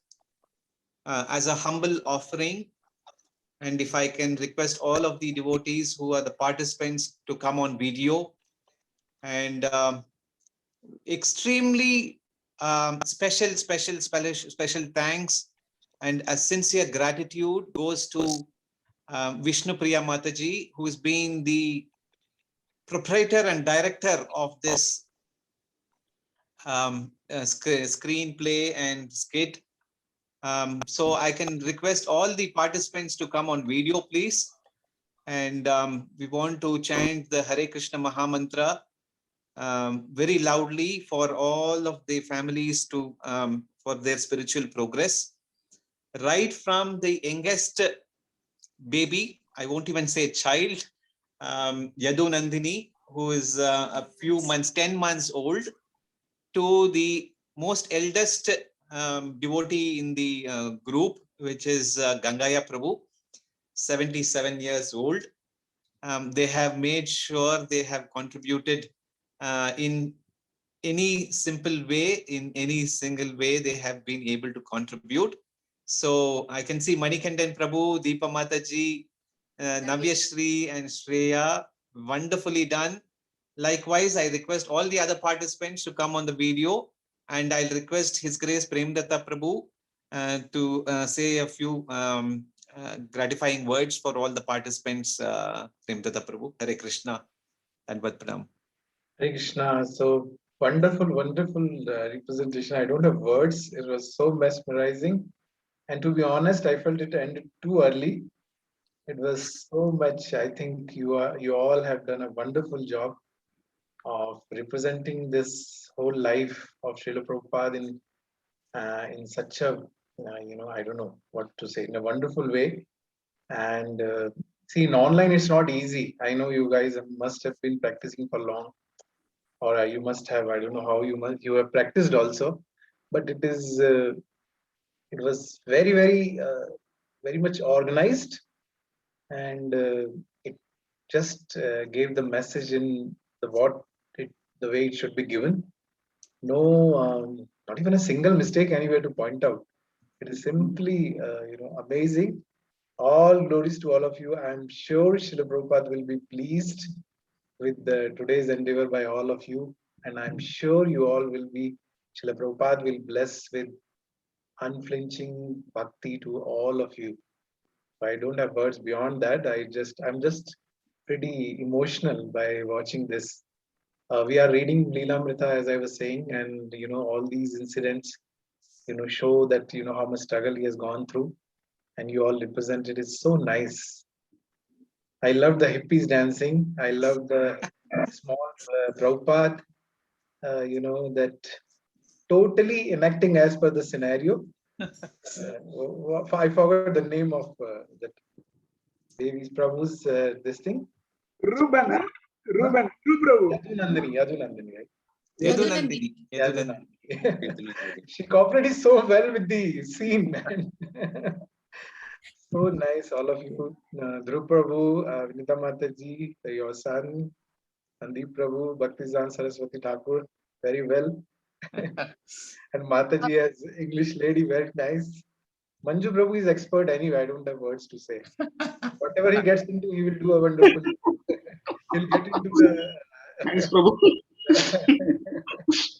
B: as a humble offering. And if I can request all of the devotees who are the participants to come on video. And extremely special thanks and a sincere gratitude goes to Vishnu Priya Mataji, who has been the proprietor and director of this screenplay and skit. So I can request all the participants to come on video, please. And we want to chant the Hare Krishna Maha Mantra very loudly for all of the families to for their spiritual progress. right from the youngest baby, I won't even say child, Yadu Nandini, who is a few months, 10 months old, to the most eldest devotee in the group, which is Gangaya Prabhu, 77 years old. They have made sure they have contributed in any simple way, in any single way, they have been able to contribute. So I can see Manikandan Prabhu, Deepa Mataji, Navya Shri and Shreya, wonderfully done. Likewise, I request all the other participants to come on the video, and I'll request His Grace Premdatta Prabhu to say a few gratifying words for all the participants. Premdatta Prabhu, Hare Krishna, and Pranam.
A: Hare Krishna. So wonderful, wonderful representation. I don't have words. It was so mesmerizing. And to be honest, I felt it ended too early. It was so much. I think you all have done a wonderful job of representing this whole life of Srila Prabhupada in such a I don't know what to say, in a wonderful way. And see, in online it's not easy. I know you guys must have been practicing for long, or you must have. I don't know how you have practiced also, but it was very much organized, and it just gave the message in the way it should be given. No, not even a single mistake anywhere to point out. It is simply amazing. All glories to all of you. I'm sure Srila Prabhupada will be pleased with today's endeavor by all of you, and I'm sure you all will be. Srila Prabhupada will bless with unflinching bhakti to all of you. So I don't have words beyond that. I'm just pretty emotional by watching this. We are reading Leelamrita, as I was saying, and all these incidents show that how much struggle he has gone through, and you all represented it so nice. I love the hippies dancing. I love the small Prabhupada, that totally enacting as per the scenario. I forgot the name of that Devi's Prabhu's this thing.
O: Ruben, Prabhu.
A: Yadunandini, right?
B: Yadunandini.
A: She cooperated so well with the scene. So nice, all of you. Dhruv Prabhu, Vinita Mataji, your son, Sandeep Prabhu, Bhaktisiddhanta Saraswati Thakur, very well. And Mataji as English lady, very nice. Manju Prabhu is expert anyway, I don't have words to say. Whatever he gets into, he will do a wonderful. He'll get into the.
V: Thanks, Prabhu.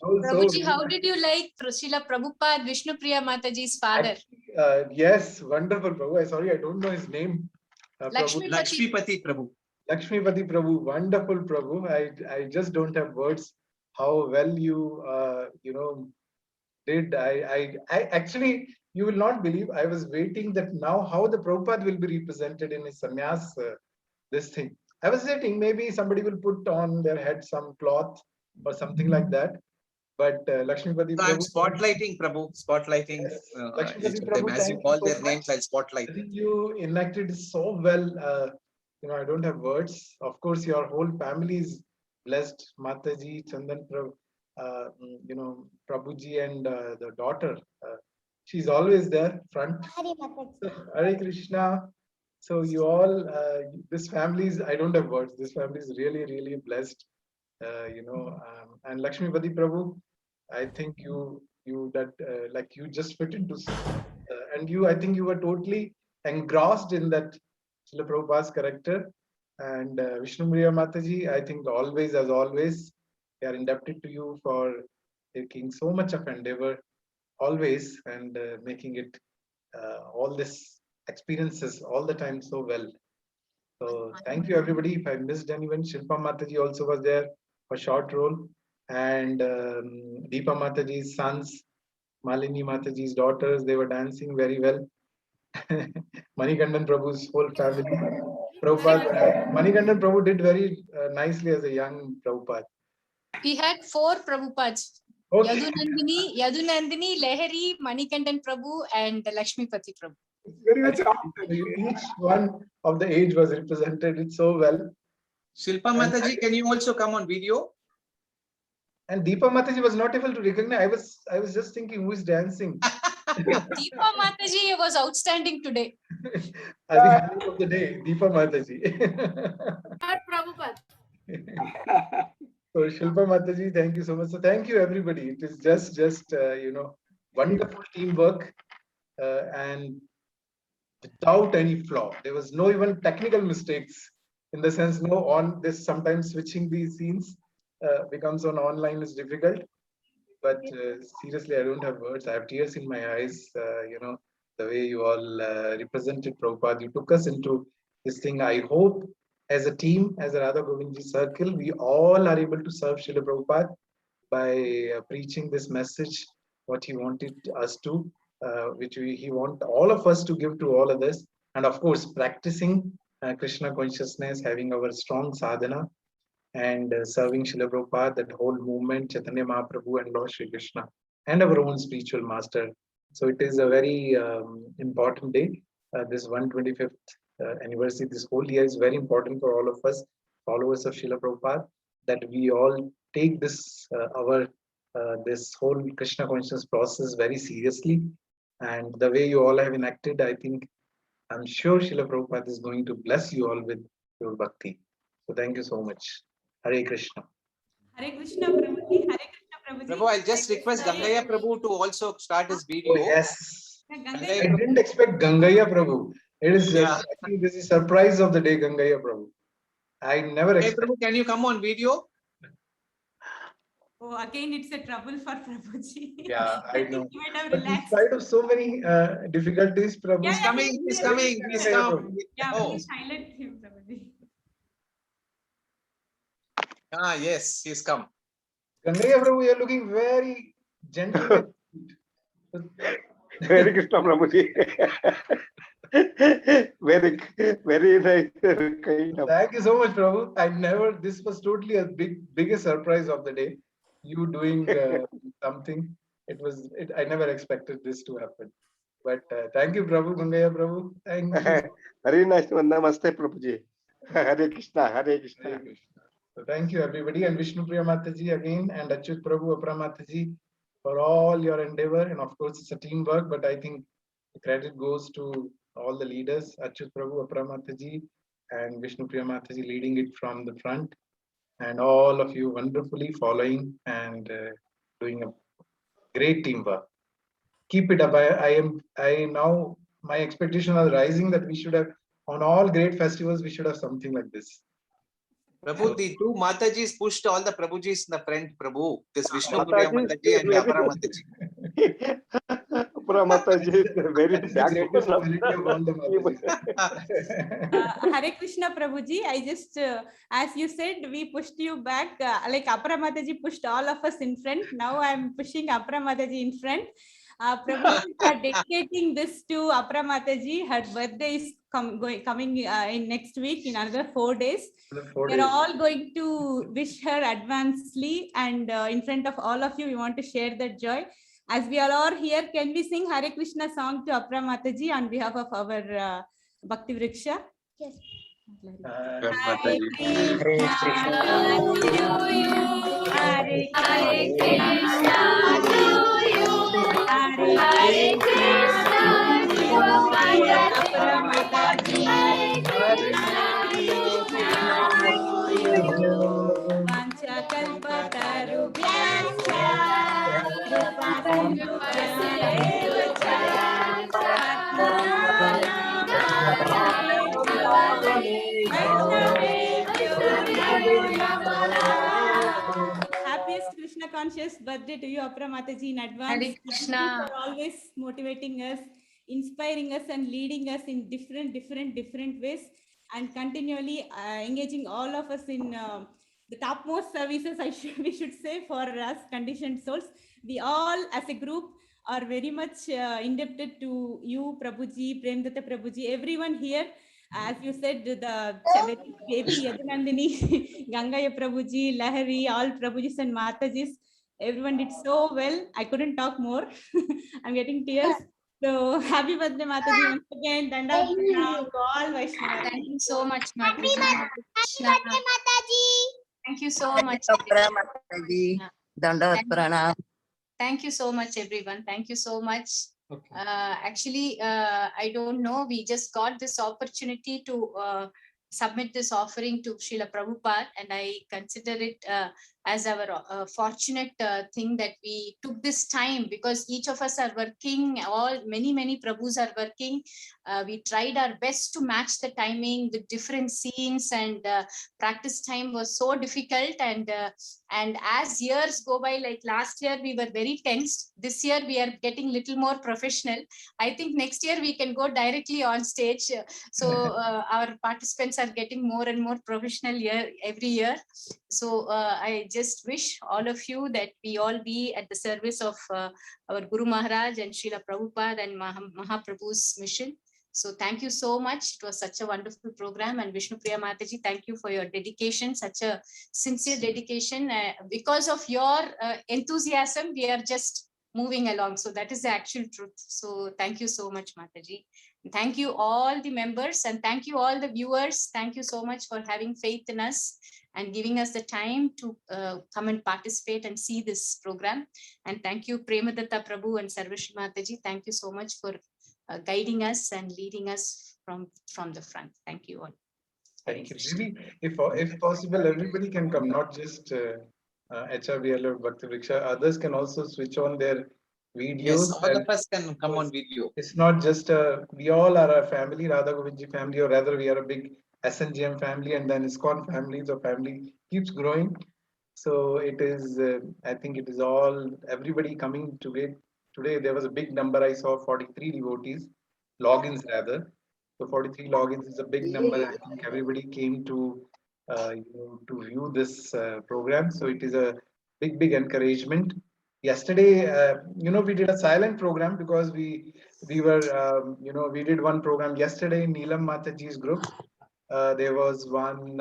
W: Prabhuji, how did you like Srila Prabhupada, Vishnupriya Mataji's father?
A: Yes, wonderful Prabhu. Sorry, I don't know his name.
B: Lakshmipati Prabhu.
A: Lakshmipati Prabhu, wonderful Prabhu. I just don't have words. How well you did. I actually, you will not believe. I was waiting that now how the Prabhupada will be represented in his sannyas. This thing. I was waiting. Maybe somebody will put on their head some cloth or something like that. But Lakshmipati
B: So
A: Prabhu.
B: I'm spotlighting Prabhu, spotlighting
A: Lakshmipati
B: each of
A: Prabhu,
B: them. As you call their names, I'll spotlight.
A: I think you enacted so well. I don't have words. Of course, your whole family is blessed. Mataji, Chandan Prabhu, Prabhuji, and the daughter. She's always there, front. Hare Krishna. So you all, this family is, I don't have words. This family is really, really blessed. And Lakshmipati Prabhu, I think you just fit into, and I think you were totally engrossed in that Srila Prabhupada's character. And Vishnupriya Mataji, I think always, as always, we are indebted to you for taking so much of endeavor, always, and making it all this experiences all the time so well. So thank you everybody. If I missed anyone, Shilpa Mataji also was there for short role, and Deepa Mataji's sons, Malini Mataji's daughters, they were dancing very well. Manikandan Prabhu's whole family. Prabhupada, Manikandan Prabhu did very nicely as a young Prabhupada.
W: He had 4 Prabhupads.
A: Okay.
W: Yadunandini, Lahari, Manikandan Prabhu, and Lakshmipati Prabhu.
O: Very much.
A: Each one of the age was represented so well.
B: Shilpa Mataji, can you also come on video?
A: And Deepa Mataji was not able to recognize. I was just thinking, who is dancing?
W: Deepa Mataji was outstanding today.
A: At the highlight of the day, Deepa Mataji.
S: Prabhupada.
A: So Shilpa Mataji, thank you so much. So thank you everybody. It is just wonderful teamwork and without any flaw. There was no even technical mistakes in the sense this sometimes switching these scenes becomes on online is difficult. But seriously, I don't have words. I have tears in my eyes. The way you all represented Prabhupada, you took us into this thing. I hope as a team, as a Radha Govindji circle, we all are able to serve Srila Prabhupada by preaching this message, what he wanted us to, he want all of us to give to all others. And of course, practicing Krishna consciousness, having our strong sadhana, and serving Srila Prabhupada, that whole movement, Chaitanya Mahaprabhu and Lord Shri Krishna, and our own spiritual master. So it is a very important day. This 125th anniversary, this whole year is very important for all of us, followers of Srila Prabhupada, that we all take this this whole Krishna consciousness process very seriously. And the way you all have enacted, I'm sure Srila Prabhupada is going to bless you all with your bhakti. So thank you so much. Hare Krishna.
C: Hare Krishna Prabhuji. Hare Krishna Prabhuji.
B: Prabhu, I'll just request Gangaya Prabhu to also start his video.
A: Oh, yes. I didn't expect Gangaya Prabhu. It is just, I think this is a surprise of the day, Gangaya Prabhu. I never expected.
B: Prabhu, can you come on video?
C: Oh, again, it's a trouble for Prabhuji.
A: Yeah, I know.
C: He might have
A: But in
C: relaxed.
A: spite of so many difficulties, Prabhu.
B: He's coming, he's coming, he's come.
C: Yeah,
B: Oh.
C: please highlight him, Prabhuji.
B: Ah, yes, he's come.
A: Gangaya Prabhu, you're looking very gentle.
G: Very Krishna Prabhuji. very nice. Kind of.
A: Thank you so much, Prabhu. This was totally a biggest surprise of the day. You doing something. I never expected this to happen. But thank you, Prabhu, Gangaya Prabhu. Thank you.
G: Very nice. Namaste, Prabhuji. Hare Krishna, Hare Krishna.
A: Hare Krishna. So thank you, everybody, and Vishnu Priya Mataji again, and Achyuta Prabhu, Apara Mataji, for all your endeavor. And of course, it's a teamwork, but I think the credit goes to all the leaders, Achyuta Prabhu, Apara Mataji, and Vishnu Priya Mataji leading it from the front, and all of you wonderfully following and doing a great teamwork. Keep it up. Now my expectation was rising that we should have, on all great festivals, we should have something like this.
B: Prabhu, the two Matajis pushed all the Prabhujis in the front, Prabhu. This Vishnu Priya Mataji and Apara Mataji.
G: Apara Mataji is very
A: greatest quality of all the Mataji.
C: Hare Krishna Prabhuji, I just, as you said, we pushed you back, like Apara Mataji pushed all of us in front. Now I'm pushing Apara Mataji in front. Prabhu, we are dedicating this to Apara Mataji. Her birthday is coming in next week, in another 4 days. We are all going to wish her advancedly, and in front of all of you, we want to share that joy. As we all are here, can we sing Hare Krishna song to Apara Mataji on behalf of our Bhakti Vriksha? Yes. Hare Krishna, Hare Krishna, Hare Krishna, Apara Mataji, Panchakalpatarubhyascha, Happiest Krishna conscious birthday to you, Apara Mataji, in advance.
W: Hare Krishna.
C: Thank you for always motivating us, inspiring us, and leading us in different ways, and continually engaging all of us in the topmost services, we should say, for us conditioned souls. We all as a group are very much indebted to you, Prabhuji, Premdata Prabhuji, everyone here. As you said, the baby Yadunandini, Gangaya Prabhuji, Lahari, all Prabhujis and Matajis, Everyone did so well. I couldn't talk more. I'm getting tears. So happy birthday, Mataji, once again. Danda pranam to all Vaishnavas.
W: Thank you so much,
L: Happy
W: Mataji.
L: birthday, Mataji.
W: Thank you so much.
E: Mataji. Dandavat pranam.
W: Thank you so much, everyone. Thank you so much.
B: Okay.
W: Actually, I don't know. We just got this opportunity to submit this offering to Srila Prabhupada, and I consider it as our fortunate thing that we took this time, because each of us are working. Many Prabhus are working. We tried our best to match the timing with different scenes, and practice time was so difficult. And as years go by, like last year we were very tensed. This year we are getting little more professional. I think next year we can go directly on stage. So our participants are getting more and more professional every year. So I just wish all of you that we all be at the service of our Guru Maharaj and Srila Prabhupada and Maha Prabhu's mission. So thank you so much. It was such a wonderful program. And Vishnu Priya Mataji, thank you for your dedication, such a sincere dedication. Because of your enthusiasm, we are just moving along. So that is the actual truth. So thank you so much, Mataji. Thank you all the members, and thank you all the viewers. Thank you so much for having faith in us and giving us the time to come and participate and see this program. And thank you, Premadatta Prabhu and Sarvashri Mataji. Thank you so much for guiding us and leading us from the front. Thank you all.
A: Thank you. Really, if possible, everybody can come, not just HRBR or Bhakti Vriksha. Others can also switch on their videos.
B: Yes, all of us can come on video.
A: It's not just we all are a family, Radha Govindji family, or rather we are a big SNGM family, and then Iskcon family. The family keeps growing. So it is, I think it is all, everybody coming together. Today there was a big number. I saw 43 devotees, logins rather. So 43 logins is a big number. I think everybody came to to view this program. So it is a big encouragement. Yesterday, we did a silent program because we were, we did one program yesterday in Neelam Mataji's group. There was one,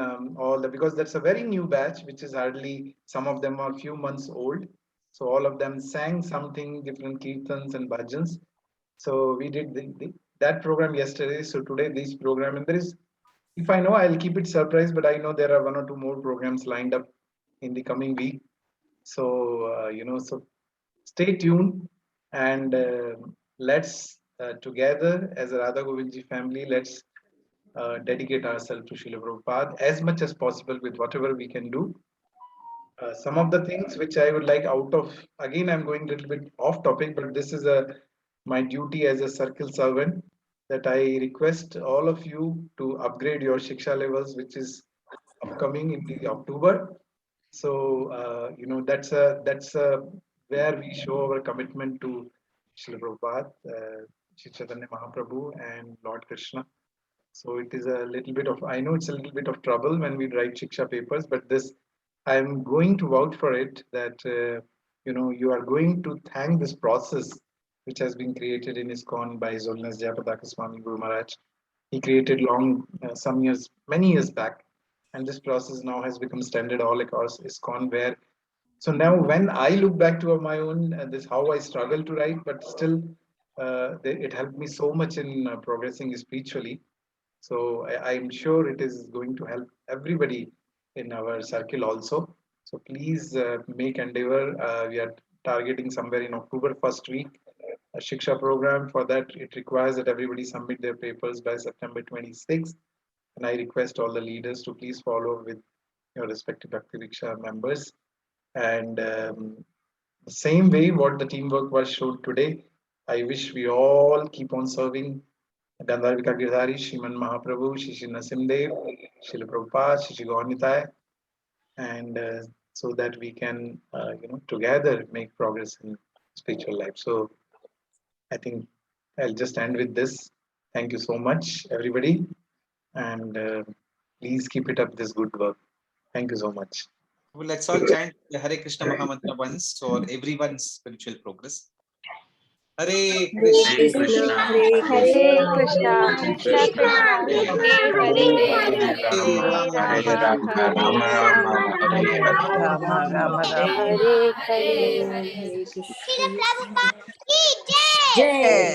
A: because that's a very new batch, which is hardly, some of them are few months old. So all of them sang something, different kirtans and bhajans. So we did that program yesterday. So today this program, and there is, if I know, I'll keep it surprise, but I know there are 1 or 2 more programs lined up in the coming week. So, so stay tuned, and let's together as a Radha Govindji family, let's dedicate ourselves to Srila Prabhupada as much as possible with whatever we can do. Some of the things which I would like out of, again, I'm going a little bit off topic, but this is my duty as a circle servant, that I request all of you to upgrade your Shiksha levels, which is upcoming in the October. So, that's where we show our commitment to Srila Prabhupada, Sri Chaitanya Mahaprabhu and Lord Krishna. So it is a little bit of, I know it's a little bit of trouble when we write Shiksha papers, but this, I'm going to vouch for it that, you are going to thank this process which has been created in Iskcon by His Holiness Jayapataka Swami Guru Maharaj. He created many years back, and this process now has become standard all across Iskcon, where, so now when I look back to my own, this how I struggle to write, but still it helped me so much in progressing spiritually. So I'm sure it is going to help everybody in our circle also. So please make endeavor. We are targeting somewhere in October first week a Shiksha program. For that, it requires that everybody submit their papers by September 26th. And I request all the leaders to please follow with your respective Bhakti Vriksha members. And the same way what the teamwork was showed today, I wish we all keep on serving Gandharvika Girdhari, Shriman Mahaprabhu, Shri Nasimdev, Srila Prabhupada, Shri Gaurnitai, and so that we can, together make progress in spiritual life. So I think I'll just end with this. Thank you so much, everybody, and please keep it up, this good work. Thank you so much.
B: Well, let's all chant the Hare Krishna Mahamantra once for everyone's spiritual progress. Hare Krishna.
J: Hare Krishna, Krishna Krishna, Hare Hare, Hare Rama, Hare Rama,
E: Rama Rama Rama.
J: Hare Hare, Hare
L: Srila
J: Krishna.
L: Prabhupada ki
E: Jai.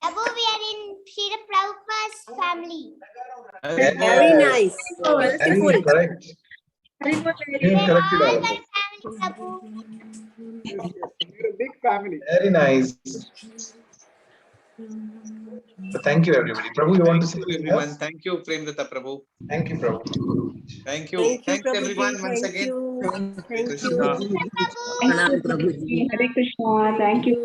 L: Prabhu, we are in Srila Prabhupada's family.
J: Very nice.
A: Very
J: Beautiful.
A: correct.
L: We
A: You
L: are
A: corrected
L: all
A: also.
L: one family, Prabhu.
O: We're a big family.
A: Very nice. So thank you, everybody. Prabhu, you want to say
B: Thank you,
A: anything
B: everyone.
A: else?
B: Thank you, Premdata Prabhu.
A: Thank you, Prabhu.
B: Thank you.
J: Thank you,
B: Thanks, everyone,
J: Prabhuji.
B: once
J: Thank
B: again.
J: you.
B: Hare
J: Thank
B: Krishna.
J: you.
E: Pranam Prabhuji.
F: Hare Krishna. Thank you.